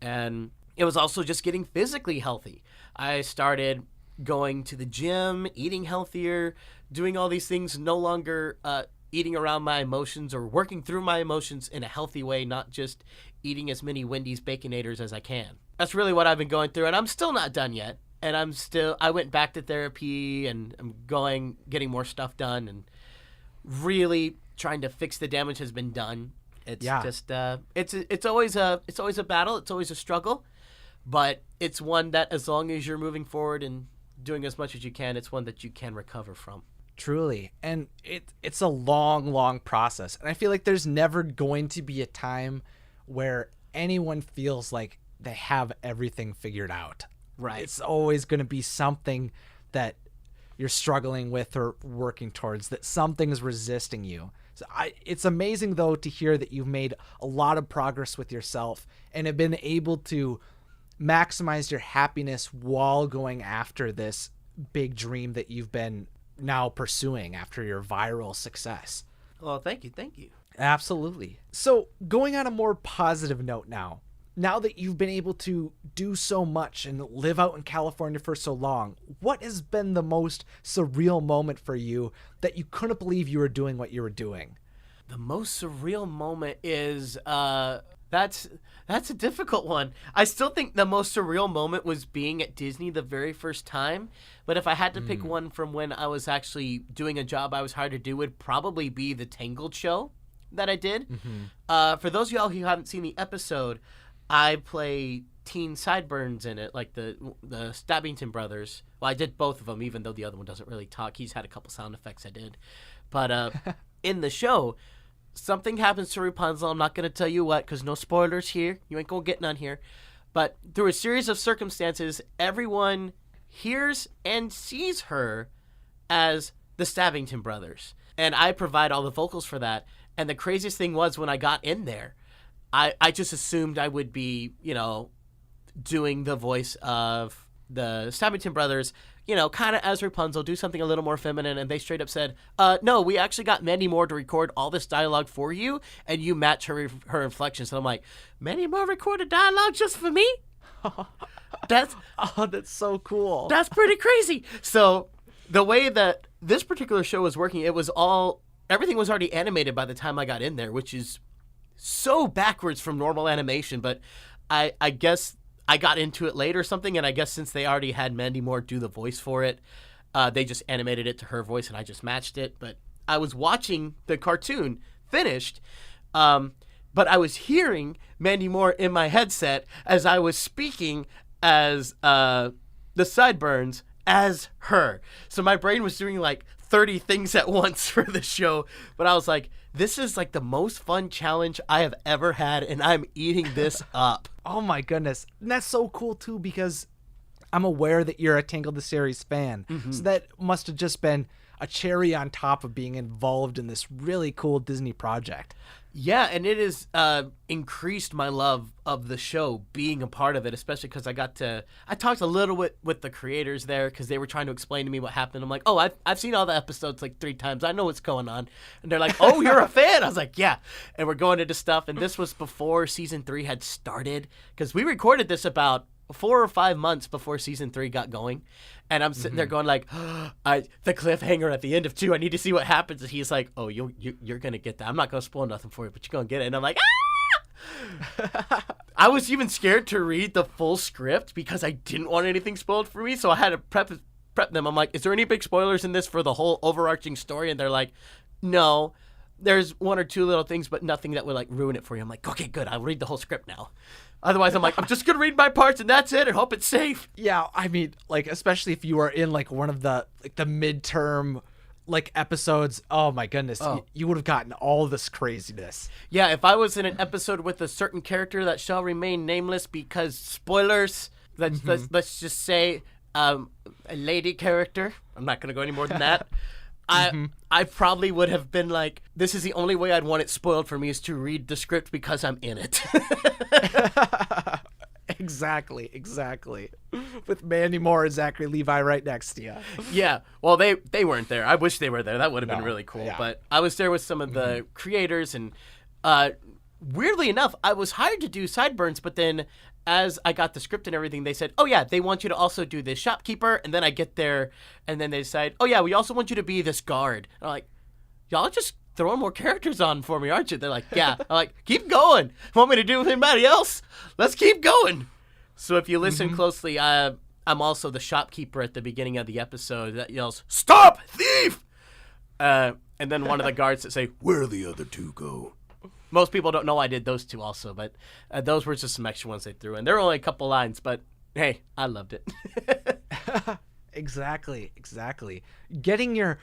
And it was also just getting physically healthy. I started going to the gym, eating healthier, doing all these things, no longer eating around my emotions or working through my emotions in a healthy way, not just eating as many Wendy's Baconators as I can. That's really what I've been going through, and I'm still not done yet. And I went back to therapy, and I'm getting more stuff done, and really trying to fix the damage has been done. It's just it's always a battle. It's always a struggle, but it's one that as long as you're moving forward and doing as much as you can, it's one that you can recover from. Truly. And it's a long process. And I feel like there's never going to be a time where anyone feels like they have everything figured out. Right. It's always going to be something that you're struggling with or working towards, that something's resisting you. So it's amazing, though, to hear that you've made a lot of progress with yourself and have been able to maximize your happiness while going after this big dream that you've been now pursuing after your viral success. Well, thank you. Absolutely. So going on a more positive note now that you've been able to do so much and live out in California for so long, what has been the most surreal moment for you that you couldn't believe you were doing what you were doing? The most surreal moment is that's a difficult one. I still think the most surreal moment was being at Disney the very first time. But if I had to pick one from when I was actually doing a job I was hired to do, it would probably be the Tangled show that I did. For those of y'all who haven't seen the episode, I play teen sideburns in it, like the Stabbington brothers. Well, I did both of them, even though the other one doesn't really talk. He's had a couple sound effects I did. But in the show, something happens to Rapunzel. I'm not going to tell you what, because no spoilers here. You ain't going to get none here. But through a series of circumstances, everyone hears and sees her as the Stabbington brothers. And I provide all the vocals for that. And the craziest thing was when I got in there, I just assumed I would be, doing the voice of the Stabbington brothers, kind of as Rapunzel, do something a little more feminine. And they straight up said, no, we actually got Mandy Moore to record all this dialogue for you, and you match her inflections. And I'm like, Mandy Moore recorded dialogue just for me? That's so cool. That's pretty crazy. So the way that this particular show was working, everything was already animated by the time I got in there, which is so backwards from normal animation. But I guess I got into it late or something, and I guess since they already had Mandy Moore do the voice for it, they just animated it to her voice, and I just matched it. But I was watching the cartoon finished, but I was hearing Mandy Moore in my headset as I was speaking as the Sideburns as her. So my brain was doing like 30 things at once for the show, but I was like, this is like the most fun challenge I have ever had, and I'm eating this up. Oh my goodness. And that's so cool too, because I'm aware that you're a Tangled the Series fan. So that must have just been a cherry on top of being involved in this really cool Disney project. Yeah, and it has increased my love of the show, being a part of it, especially because I talked a little bit with the creators there because they were trying to explain to me what happened. I'm like, oh, I've seen all the episodes like 3 times. I know what's going on. And they're like, oh, you're a fan? I was like, yeah. And we're going into stuff. And this was before season 3 had started, because we recorded this about 4 or 5 months before season 3 got going, and I'm sitting there going like, the cliffhanger at the end of 2, I need to see what happens. And he's like, oh, you're gonna get that. I'm not gonna spoil nothing for you, but you're gonna get it. And I'm like, I was even scared to read the full script because I didn't want anything spoiled for me, so I had to prep them. I'm like, is there any big spoilers in this for the whole overarching story? And they're like, no. There's 1 or 2 little things, but nothing that would like ruin it for you. I'm like, okay, good. I'll read the whole script now. Otherwise, I'm like, I'm just gonna read my parts and that's it, and hope it's safe. Yeah, I mean, like, especially if you are in like one of the midterm like episodes. Oh my goodness, you would have gotten all this craziness. Yeah, if I was in an episode with a certain character that shall remain nameless because spoilers. Let's just say a lady character. I'm not gonna go any more than that. I probably would have been like, this is the only way I'd want it spoiled for me is to read the script because I'm in it. Exactly. With Mandy Moore and Zachary Levi right next to you. Yeah. Well, they weren't there. I wish they were there. That would have been really cool. Yeah. But I was there with some of the creators, and weirdly enough, I was hired to do sideburns, but then as I got the script and everything, they said, oh, yeah, they want you to also do this shopkeeper. And then I get there, and then they decide, oh, yeah, we also want you to be this guard. And I'm like, y'all are just throwing more characters on for me, aren't you? They're like, yeah. I'm like, keep going. Want me to do with anybody else? Let's keep going. So if you listen closely, I'm also the shopkeeper at the beginning of the episode that yells, stop, thief! And then one of the guards that say, where the other 2 go? Most people don't know I did those 2 also, but those were just some extra ones they threw in. There were only a couple lines, but hey, I loved it. Exactly. Getting your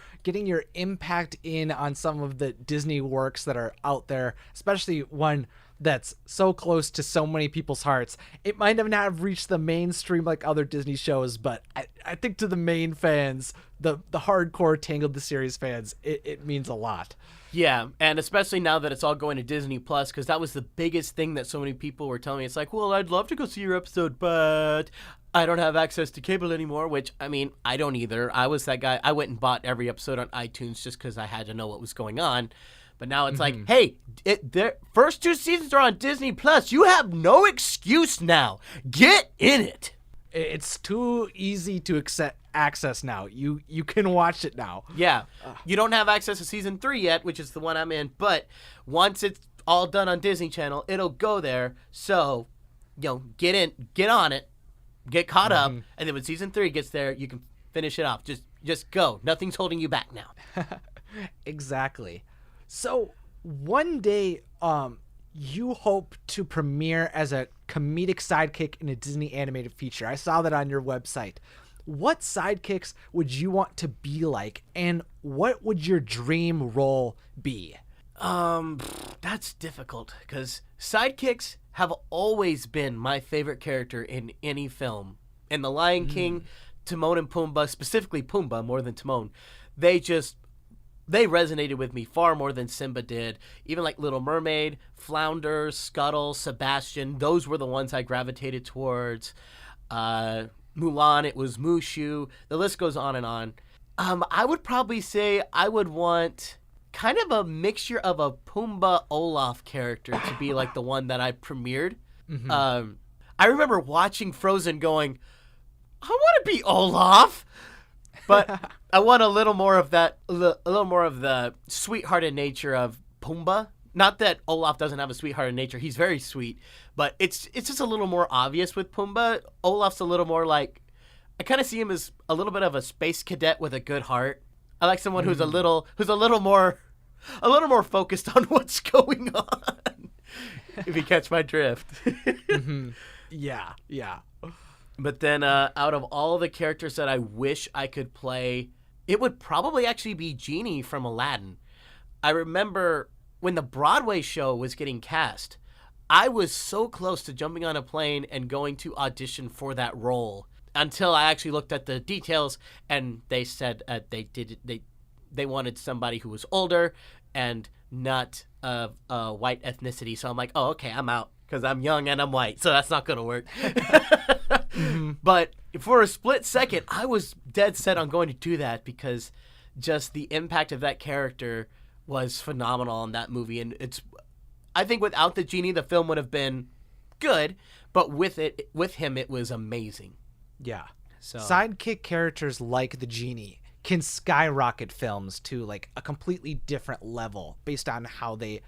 impact in on some of the Disney works that are out there, especially one that's so close to so many people's hearts. It might have not reached the mainstream like other Disney shows, but I think to the main fans, the hardcore Tangled the series fans, it means a lot. Yeah, and especially now that it's all going to Disney Plus, because that was the biggest thing that so many people were telling me. It's like, well, I'd love to go see your episode, but I don't have access to cable anymore, which, I mean, I don't either. I was that guy. I went and bought every episode on iTunes just because I had to know what was going on. But now it's like, hey, the first 2 seasons are on Disney Plus. You have no excuse now. Get in it. It's too easy to access now. You can watch it now. Yeah. You don't have access to season 3 yet, which is the one I'm in. But once it's all done on Disney Channel, it'll go there. So, get on it, get caught up, and then when season 3 gets there, you can finish it off. Just go. Nothing's holding you back now. Exactly. So one day, you hope to premiere as a comedic sidekick in a Disney animated feature. I saw that on your website. What sidekicks would you want to be like, and what would your dream role be? That's difficult because sidekicks have always been my favorite character in any film. In The Lion King, Timon and Pumbaa, specifically Pumbaa more than Timon, they resonated with me far more than Simba did. Even like Little Mermaid, Flounder, Scuttle, Sebastian, those were the ones I gravitated towards. Mulan, it was Mushu. The list goes on and on. I would probably say I would want kind of a mixture of a Pumbaa Olaf character to be like the one that I premiered. I remember watching Frozen going, I want to be Olaf. But I want a little more of that, a little more of the sweethearted nature of Pumbaa. Not that Olaf doesn't have a sweethearted nature; he's very sweet. But it's just a little more obvious with Pumbaa. Olaf's a little more like, I kind of see him as a little bit of a space cadet with a good heart. I like someone who's a little more focused on what's going on. If you catch my drift. Yeah. But then out of all the characters that I wish I could play, it would probably actually be Genie from Aladdin. I remember when the Broadway show was getting cast, I was so close to jumping on a plane and going to audition for that role until I actually looked at the details and they said they wanted somebody who was older and not of white ethnicity. So I'm like, oh, okay, I'm out because I'm young and I'm white, so that's not going to work. But for a split second, I was dead set on going to do that because just the impact of that character was phenomenal in that movie. And I think without the Genie, the film would have been good, but with him, it was amazing. Yeah. So Sidekick characters like the genie can skyrocket films to like a completely different level based on how they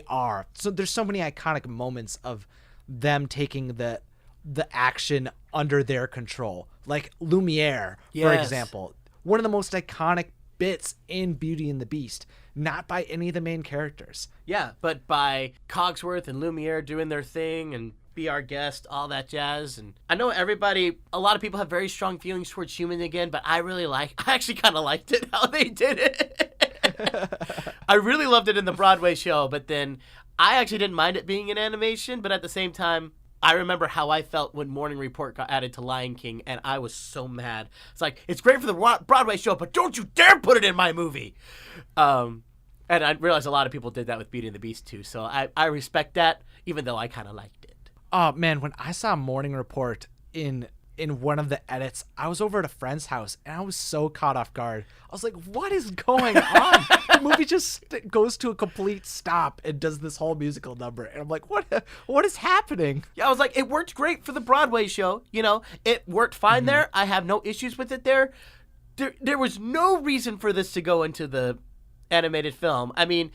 are. So there's so many iconic moments of them taking the action under their control. Like Lumiere, for example. One of the most iconic bits in Beauty and the Beast, not by any of the main characters. Yeah, but by Cogsworth and Lumiere doing their thing and Be Our Guest, all that jazz. And I know a lot of people have very strong feelings towards Human Again, but I actually kind of liked it, how they did it. I really loved it in the Broadway show, but then I actually didn't mind it being an animation, but at the same time, I remember how I felt when Morning Report got added to Lion King, and I was so mad. It's like, it's great for the Broadway show, but don't you dare put it in my movie. And I realized a lot of people did that with Beauty and the Beast, too. So I respect that, even though I kind of liked it. Oh, man, when I saw Morning Report in one of the edits, I was over at a friend's house, and I was so caught off guard. I was like, what is going on? The movie just goes to a complete stop and does this whole musical number. And I'm like, what is happening? Yeah, I was like, it worked great for the Broadway show. You know, it worked fine there. I have no issues with it there. There was no reason for this to go into the animated film. I mean,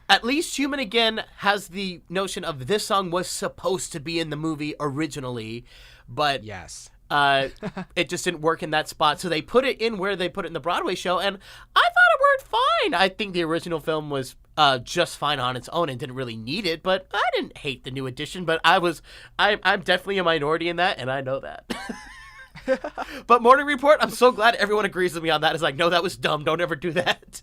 at least Human Again has the notion of this song was supposed to be in the movie originally, but yes. It just didn't work in that spot. So they put it in where they put it in the Broadway show, and I thought it worked fine. I think the original film was just fine on its own and didn't really need it, but I didn't hate the new edition, but I'm definitely a minority in that, and I know that. But Morning Report, I'm so glad everyone agrees with me on that. It's like, no, that was dumb. Don't ever do that.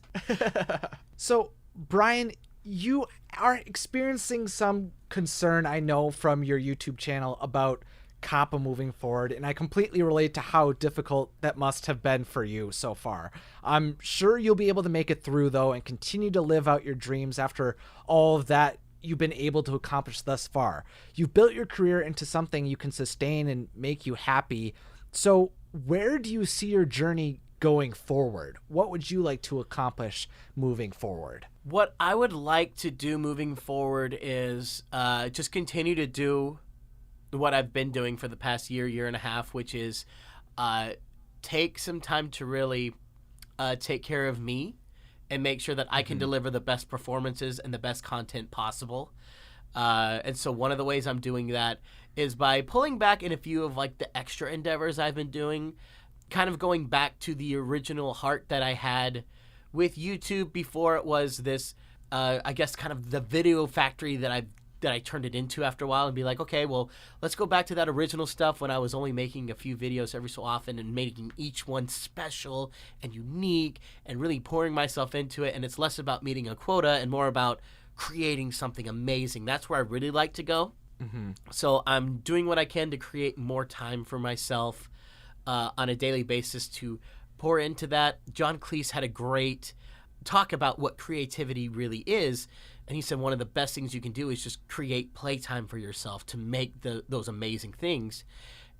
So, Brian, you are experiencing some concern, I know, from your YouTube channel about COPPA moving forward, and I completely relate to how difficult that must have been for you so far. I'm sure you'll be able to make it through, though, and continue to live out your dreams after all of that you've been able to accomplish thus far. You've built your career into something you can sustain and make you happy. So where do you see your journey going forward? What would you like to accomplish moving forward? What I would like to do moving forward is just continue to do what I've been doing for the past year and a half, which is take some time to really take care of me and make sure that I can deliver the best performances and the best content possible. And so one of the ways I'm doing that is by pulling back in a few of like the extra endeavors I've been doing, kind of going back to the original heart that I had with YouTube before it was this, I guess, kind of the video factory that I turned it into after a while, and be like, okay, well, let's go back to that original stuff when I was only making a few videos every so often and making each one special and unique and really pouring myself into it. And it's less about meeting a quota and more about creating something amazing. That's where I really like to go. So I'm doing what I can to create more time for myself on a daily basis to pour into that. John Cleese had a great talk about what creativity really is. And he said one of the best things you can do is just create playtime for yourself to make those amazing things.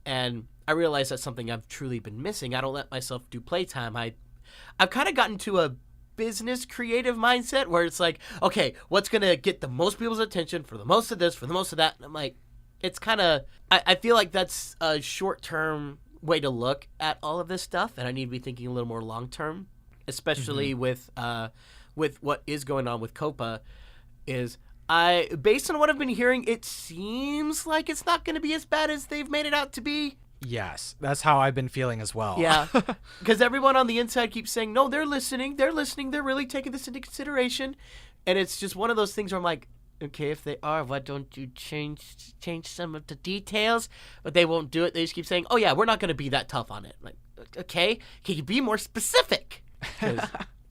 And I realize that's something I've truly been missing. I don't let myself do playtime. I've kind of gotten to a business creative mindset where it's like, okay, what's going to get the most people's attention for the most of this, for the most of that? And I'm like, it's kind of, I feel like that's a short-term way to look at all of this stuff. And I need to be thinking a little more long-term, especially with what is going on with COPPA. Is based on what I've been hearing, it seems like it's not going to be as bad as they've made it out to be. Yes, that's how I've been feeling as well. Yeah, because everyone on the inside keeps saying, no, they're listening, they're really taking this into consideration. And it's just one of those things where I'm like, okay, if they are, why don't you change some of the details? But they won't do it. They just keep saying, oh yeah, we're not going to be that tough on it. Like, okay, can you be more specific?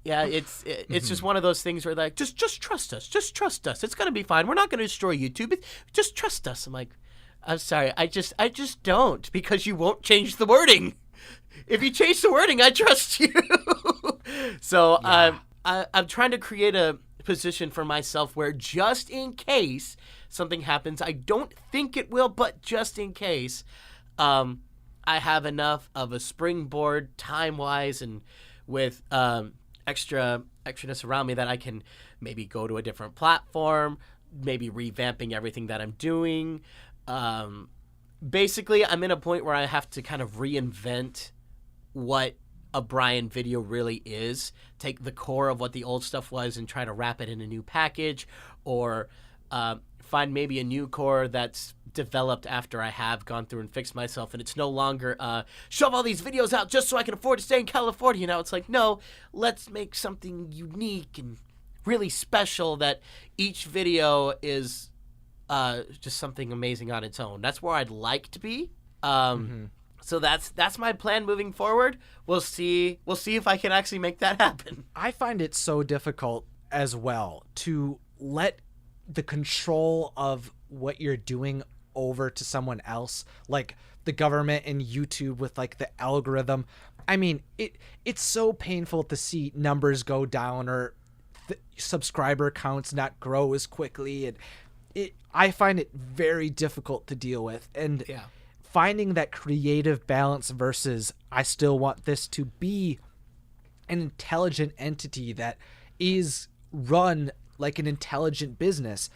Yeah, it's just one of those things where like, just trust us. Just trust us. It's going to be fine. We're not going to destroy YouTube. Just trust us. I'm like, I'm sorry. I just don't, because you won't change the wording. If you change the wording, I trust you. So yeah. I'm trying to create a position for myself where just in case something happens, I don't think it will, but just in case, I have enough of a springboard time-wise and with extraness around me that I can maybe go to a different platform, maybe revamping everything that I'm doing, basically, I'm in a point where I have to kind of reinvent what a Brian video really is. Take the core of what the old stuff was and try to wrap it in a new package, or find maybe a new core that's developed after I have gone through and fixed myself, and it's no longer shove all these videos out just so I can afford to stay in California. Now it's like, no, let's make something unique and really special that each video is just something amazing on its own. That's where I'd like to be. So that's my plan moving forward. We'll see if I can actually make that happen. I find it so difficult as well to let the control of what you're doing over to someone else, like the government and YouTube with like the algorithm. I mean, it's so painful to see numbers go down or subscriber counts not grow as quickly, and I find it very difficult to deal with. And finding that creative balance versus I still want this to be an intelligent entity that is run like an intelligent business.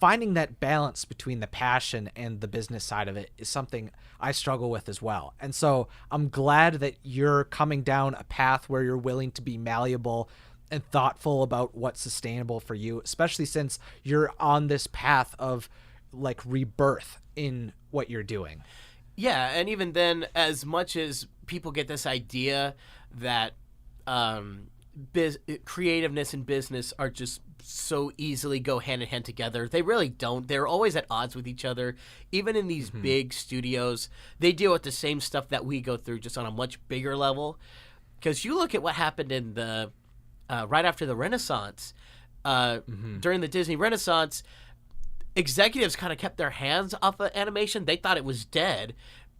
Finding that balance between the passion and the business side of it is something I struggle with as well. And so I'm glad that you're coming down a path where you're willing to be malleable and thoughtful about what's sustainable for you, especially since you're on this path of like rebirth in what you're doing. Yeah, and even then, as much as people get this idea that creativeness and business are just so easily go hand in hand together, they really don't. They're always at odds with each other. Even in these big studios, they deal with the same stuff that we go through, just on a much bigger level. Because you look at what happened in the right after the Renaissance, during the Disney Renaissance, executives kind of kept their hands off of animation. They thought it was dead.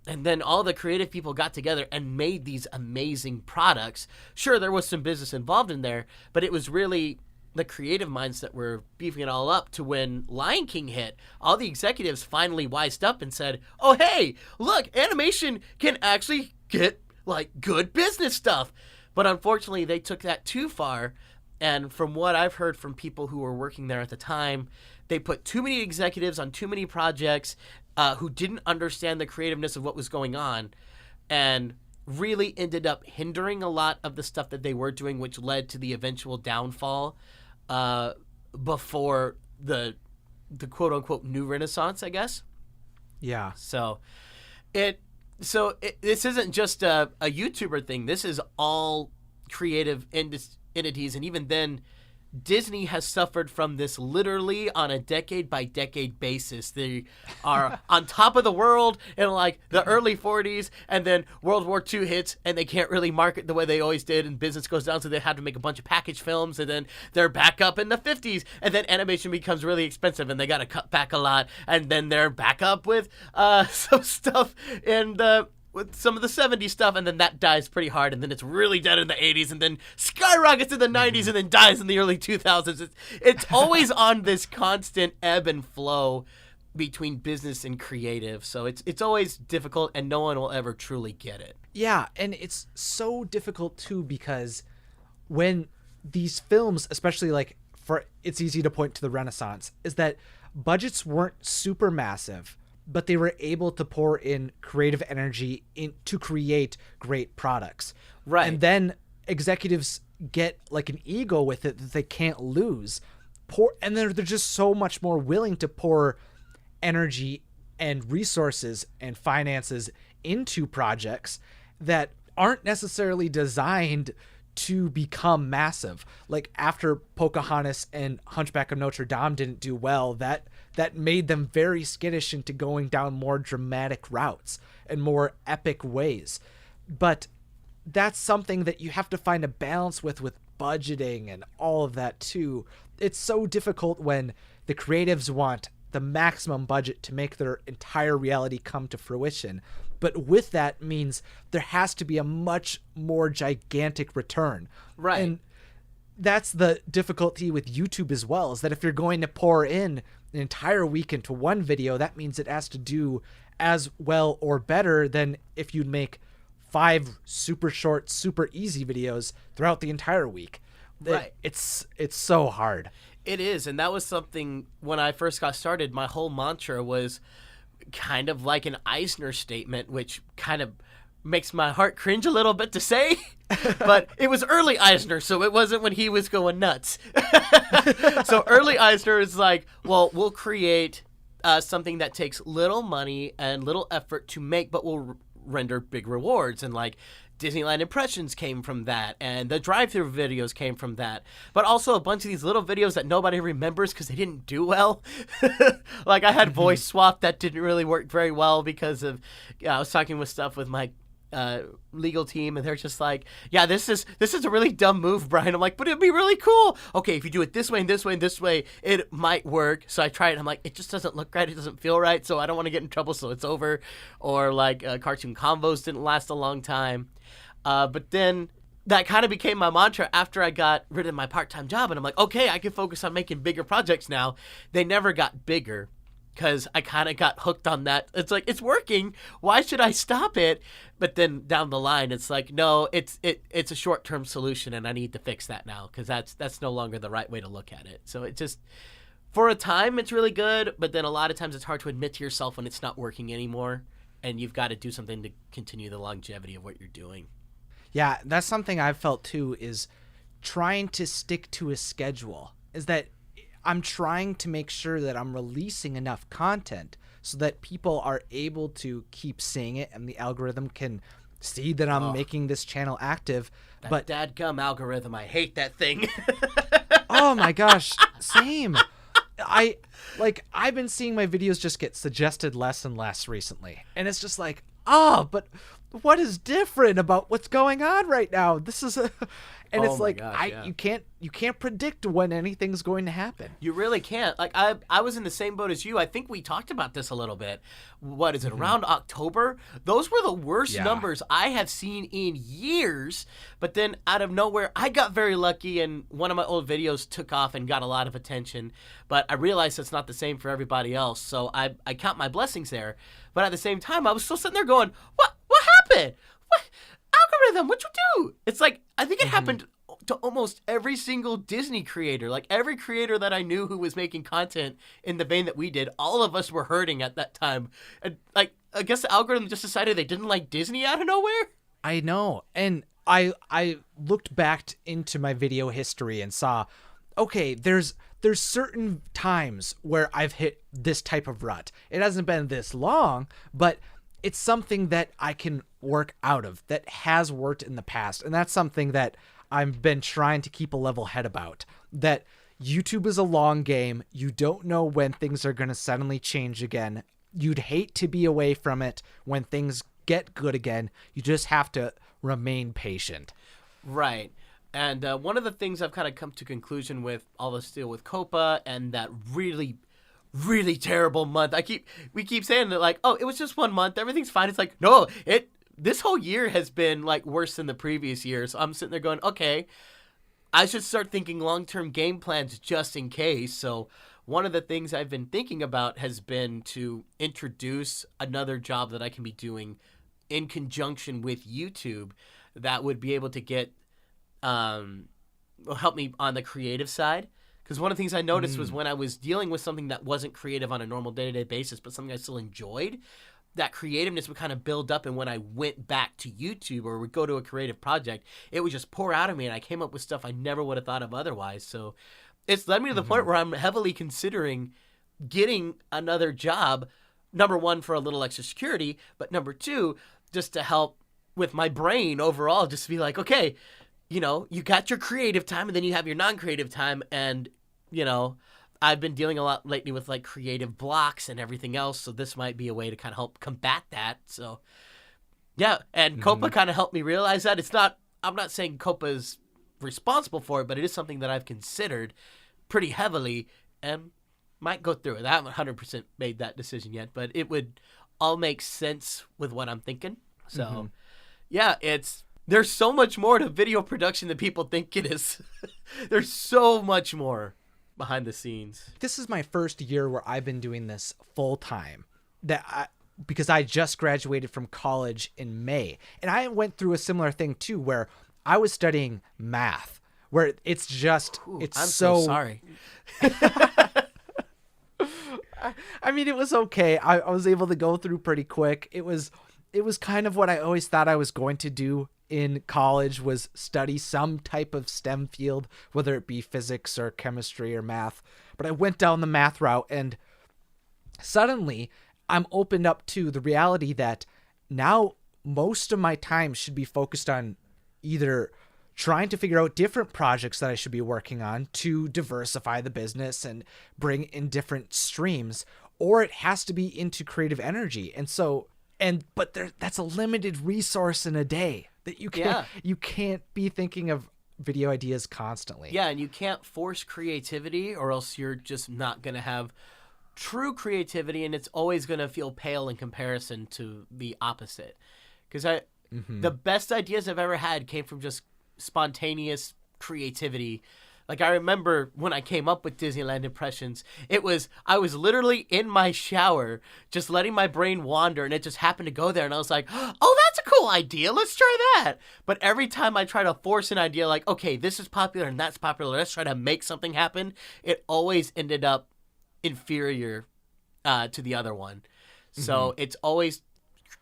And then all the creative people got together and made these amazing products. Sure, there was some business involved in there, but it was really the creative minds that were beefing it all up to when Lion King hit. All the executives finally wised up and said, oh, hey, look, animation can actually get like good business stuff. But unfortunately, they took that too far. And from what I've heard from people who were working there at the time, they put too many executives on too many projects who didn't understand the creativeness of what was going on, and really ended up hindering a lot of the stuff that they were doing, which led to the eventual downfall before the quote-unquote new Renaissance, I guess. Yeah. So this isn't just a YouTuber thing. This is all creative entities, and even then, Disney has suffered from this literally on a decade-by-decade basis. They are on top of the world in like the early 40s, and then World War II hits, and they can't really market the way they always did, and business goes down, so they have to make a bunch of package films, and then they're back up in the 50s, and then animation becomes really expensive, and they got to cut back a lot, and then they're back up with some stuff in the... with some of the 70s stuff, and then that dies pretty hard, and then it's really dead in the 80s, and then skyrockets in the 90s, and then dies in the early 2000s. It's always on this constant ebb and flow between business and creative, so it's always difficult, and no one will ever truly get it. Yeah, and it's so difficult, too, because when these films, especially like, it's easy to point to the Renaissance, is that budgets weren't super massive, but they were able to pour in creative energy to create great products. Right. And then executives get like an ego with it that they can't lose. And they're just so much more willing to pour energy and resources and finances into projects that aren't necessarily designed to become massive. Like after Pocahontas and Hunchback of Notre Dame didn't do well, that made them very skittish into going down more dramatic routes and more epic ways. But that's something that you have to find a balance with budgeting and all of that too. It's so difficult when the creatives want the maximum budget to make their entire reality come to fruition. But with that means there has to be a much more gigantic return. Right. And that's the difficulty with YouTube as well, is that if you're going to pour in an entire week into one video, that means it has to do as well or better than if you'd make 5 super short, super easy videos throughout the entire week. Right. It's so hard. It is, and that was something when I first got started, my whole mantra was kind of like an Eisner statement, which kind of makes my heart cringe a little bit to say, but it was early Eisner, so it wasn't when he was going nuts. So early Eisner is like, well, we'll create something that takes little money and little effort to make, but will render big rewards. And like Disneyland Impressions came from that, and the drive-thru videos came from that, but also a bunch of these little videos that nobody remembers because they didn't do well. Like I had voice swap that didn't really work very well because of I was talking with stuff with my legal team, and they're just like, yeah, this is a really dumb move, Brian. I'm like, but it'd be really cool. Okay, if you do it this way and this way and this way, it might work. So I try it, and I'm like, it just doesn't look right, it doesn't feel right, so I don't want to get in trouble, so it's over. Or like cartoon combos didn't last a long time, but then that kind of became my mantra after I got rid of my part-time job, and I'm like, okay, I can focus on making bigger projects now. They never got bigger because I kind of got hooked on that. It's like, it's working, why should I stop it? But then down the line, it's like, no, it's a short-term solution, and I need to fix that now because that's no longer the right way to look at it. So it just, for a time, it's really good, but then a lot of times it's hard to admit to yourself when it's not working anymore, and you've got to do something to continue the longevity of what you're doing. Yeah, that's something I've felt too, is trying to stick to a schedule, is that I'm trying to make sure that I'm releasing enough content so that people are able to keep seeing it and the algorithm can see that I'm making this channel active. But dadgum algorithm, I hate that thing. Oh my gosh, same. I've been seeing my videos just get suggested less and less recently. And it's just like, but what is different about what's going on right now? This is it's like, gosh, you can't predict when anything's going to happen. You really can't. Like I was in the same boat as you. I think we talked about this a little bit. What is it, around October? Those were the worst numbers I have seen in years. But then out of nowhere, I got very lucky, and one of my old videos took off and got a lot of attention. But I realized it's not the same for everybody else. So I count my blessings there. But at the same time, I was still sitting there going, what happened? What algorithm? What'd you do? It's like, I think it happened to almost every single Disney creator. Like every creator that I knew who was making content in the vein that we did, all of us were hurting at that time. And like, I guess the algorithm just decided they didn't like Disney out of nowhere. I know. And I looked back into my video history and saw, okay, there's certain times where I've hit this type of rut. It hasn't been this long, but it's something that I can work out of, that has worked in the past. And that's something that I've been trying to keep a level head about, that YouTube is a long game. You don't know when things are going to suddenly change again. You'd hate to be away from it when things get good again. You just have to remain patient. Right. And one of the things I've kind of come to conclusion with all this deal with Copa and that really terrible month. We keep saying that, like, oh, it was just 1 month, everything's fine. It's like, no, this whole year has been like worse than the previous year. So I'm sitting there going, okay, I should start thinking long-term game plans just in case. So one of the things I've been thinking about has been to introduce another job that I can be doing in conjunction with YouTube that would be able to get help me on the creative side. Because one of the things I noticed was when I was dealing with something that wasn't creative on a normal day-to-day basis, but something I still enjoyed, that creativeness would kind of build up. And when I went back to YouTube or would go to a creative project, it would just pour out of me, and I came up with stuff I never would have thought of otherwise. So it's led me to the point where I'm heavily considering getting another job, number one, for a little extra security, but number two, just to help with my brain overall, just to be like, okay, you know, you got your creative time and then you have your non-creative time. And, you know, I've been dealing a lot lately with like creative blocks and everything else. So this might be a way to kind of help combat that. So yeah. And Copa kind of helped me realize that. I'm not saying Copa is responsible for it, but it is something that I've considered pretty heavily and might go through it. I haven't 100% made that decision yet, but it would all make sense with what I'm thinking. So yeah, there's so much more to video production than people think it is. There's so much more behind the scenes. This is my first year where I've been doing this full time, because I just graduated from college in May. And I went through a similar thing too, where I was studying math, where it's just, I'm so sorry. I mean, it was okay. I was able to go through pretty quick. It was kind of what I always thought I was going to do in college, was study some type of STEM field, whether it be physics or chemistry or math. But I went down the math route, and suddenly I'm opened up to the reality that now most of my time should be focused on either trying to figure out different projects that I should be working on to diversify the business and bring in different streams, or it has to be into creative energy. But that's a limited resource in a day that you can't be thinking of video ideas constantly. Yeah, and you can't force creativity, or else you're just not going to have true creativity, and it's always going to feel pale in comparison to the opposite. Because the best ideas I've ever had came from just spontaneous creativity. Like, I remember when I came up with Disneyland Impressions, I was literally in my shower, just letting my brain wander, and it just happened to go there, and I was like, oh, that's a cool idea, let's try that. But every time I try to force an idea, like, okay, this is popular and that's popular, let's try to make something happen, it always ended up inferior to the other one. So it's always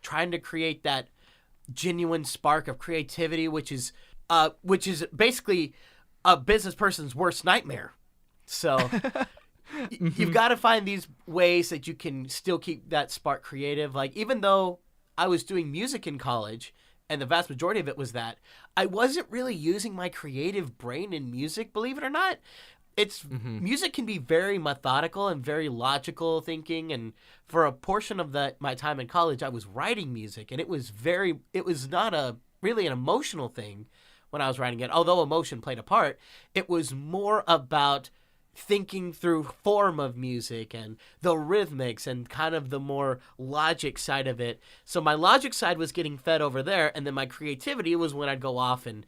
trying to create that genuine spark of creativity, which is basically a business person's worst nightmare. So you've got to find these ways that you can still keep that spark creative. Like, even though I was doing music in college, and the vast majority of it was that, I wasn't really using my creative brain in music, believe it or not. Music can be very methodical and very logical thinking, and for a portion of my time in college, I was writing music, and it was not really an emotional thing when I was writing it. Although emotion played a part, it was more about thinking through form of music and the rhythmics and kind of the more logic side of it. So my logic side was getting fed over there, and then my creativity was when I'd go off and,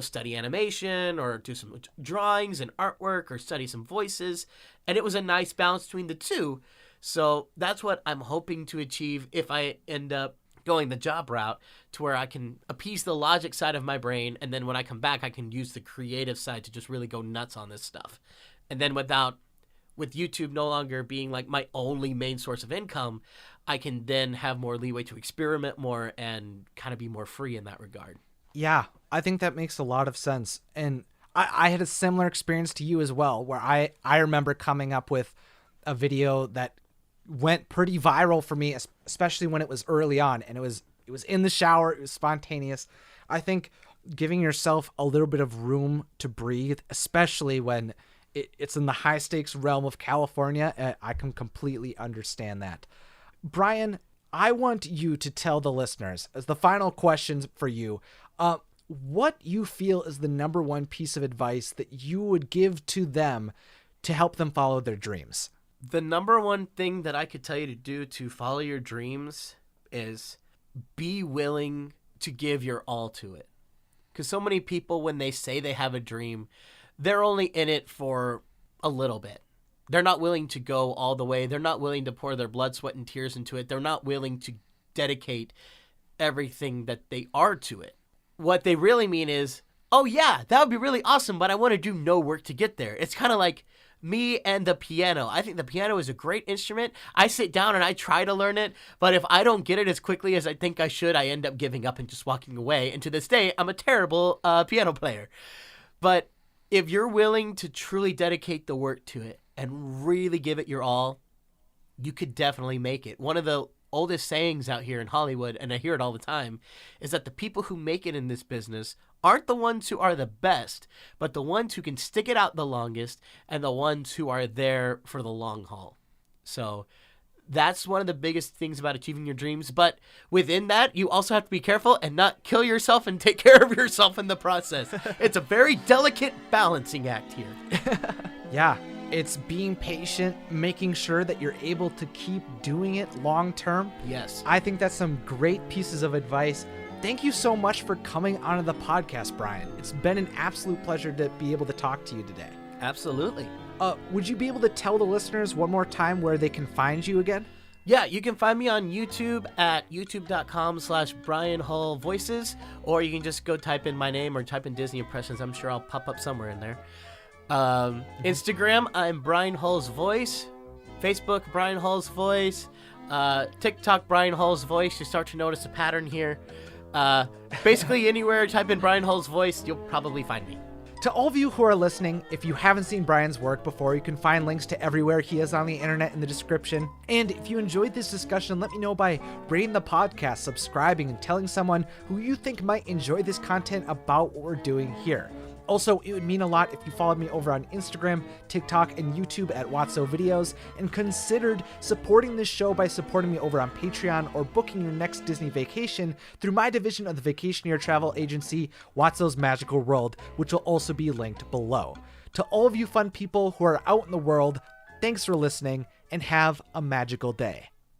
study animation or do some drawings and artwork or study some voices. And it was a nice balance between the two. So that's what I'm hoping to achieve if I end up going the job route, to where I can appease the logic side of my brain, and then when I come back, I can use the creative side to just really go nuts on this stuff. And then with YouTube no longer being like my only main source of income, I can then have more leeway to experiment more and kind of be more free in that regard. Yeah, I think that makes a lot of sense. And I had a similar experience to you as well, where I remember coming up with a video that went pretty viral for me, especially when it was early on, and it was in the shower, it was spontaneous. I think giving yourself a little bit of room to breathe, especially when it's in the high stakes realm of California, I can completely understand that. Brian, I want you to tell the listeners, as the final questions for you, what you feel is the number one piece of advice that you would give to them to help them follow their dreams. The number one thing that I could tell you to do to follow your dreams is be willing to give your all to it. Because so many people, when they say they have a dream, they're only in it for a little bit. They're not willing to go all the way. They're not willing to pour their blood, sweat, and tears into it. They're not willing to dedicate everything that they are to it. What they really mean is, oh yeah, that would be really awesome, but I want to do no work to get there. It's kind of like me and the piano. I think the piano is a great instrument. I sit down and I try to learn it, but if I don't get it as quickly as I think I should, I end up giving up and just walking away. And to this day, I'm a terrible piano player. But if you're willing to truly dedicate the work to it and really give it your all, you could definitely make it. One of the oldest sayings out here in Hollywood, and I hear it all the time, is that the people who make it in this business aren't the ones who are the best, but the ones who can stick it out the longest and the ones who are there for the long haul. So that's one of the biggest things about achieving your dreams. But within that, you also have to be careful and not kill yourself and take care of yourself in the process. It's a very delicate balancing act here. Yeah, it's being patient, making sure that you're able to keep doing it long term. Yes. I think that's some great pieces of advice. Thank you so much for coming onto the podcast, Brian. It's been an absolute pleasure to be able to talk to you today. Absolutely. Would you be able to tell the listeners one more time where they can find you again? Yeah, you can find me on YouTube at youtube.com/BrianHullVoices, or you can just go type in my name or type in Disney Impressions. I'm sure I'll pop up somewhere in there. Instagram, I'm Brian Hull's Voice. Facebook, Brian Hall's Voice. TikTok, Brian Hall's Voice. You start to notice a pattern here. Basically, anywhere type in Brian Hall's Voice, you'll probably find me. To all of you who are listening, if you haven't seen Brian's work before, you can find links to everywhere he is on the internet in the description. And if you enjoyed this discussion, let me know by rating the podcast, subscribing, and telling someone who you think might enjoy this content about what we're doing here. Also, it would mean a lot if you followed me over on Instagram, TikTok, and YouTube at Watso Videos, and considered supporting this show by supporting me over on Patreon or booking your next Disney vacation through my division of the vacationeer travel agency, Watso's Magical World, which will also be linked below. To all of you fun people who are out in the world, thanks for listening, and have a magical day.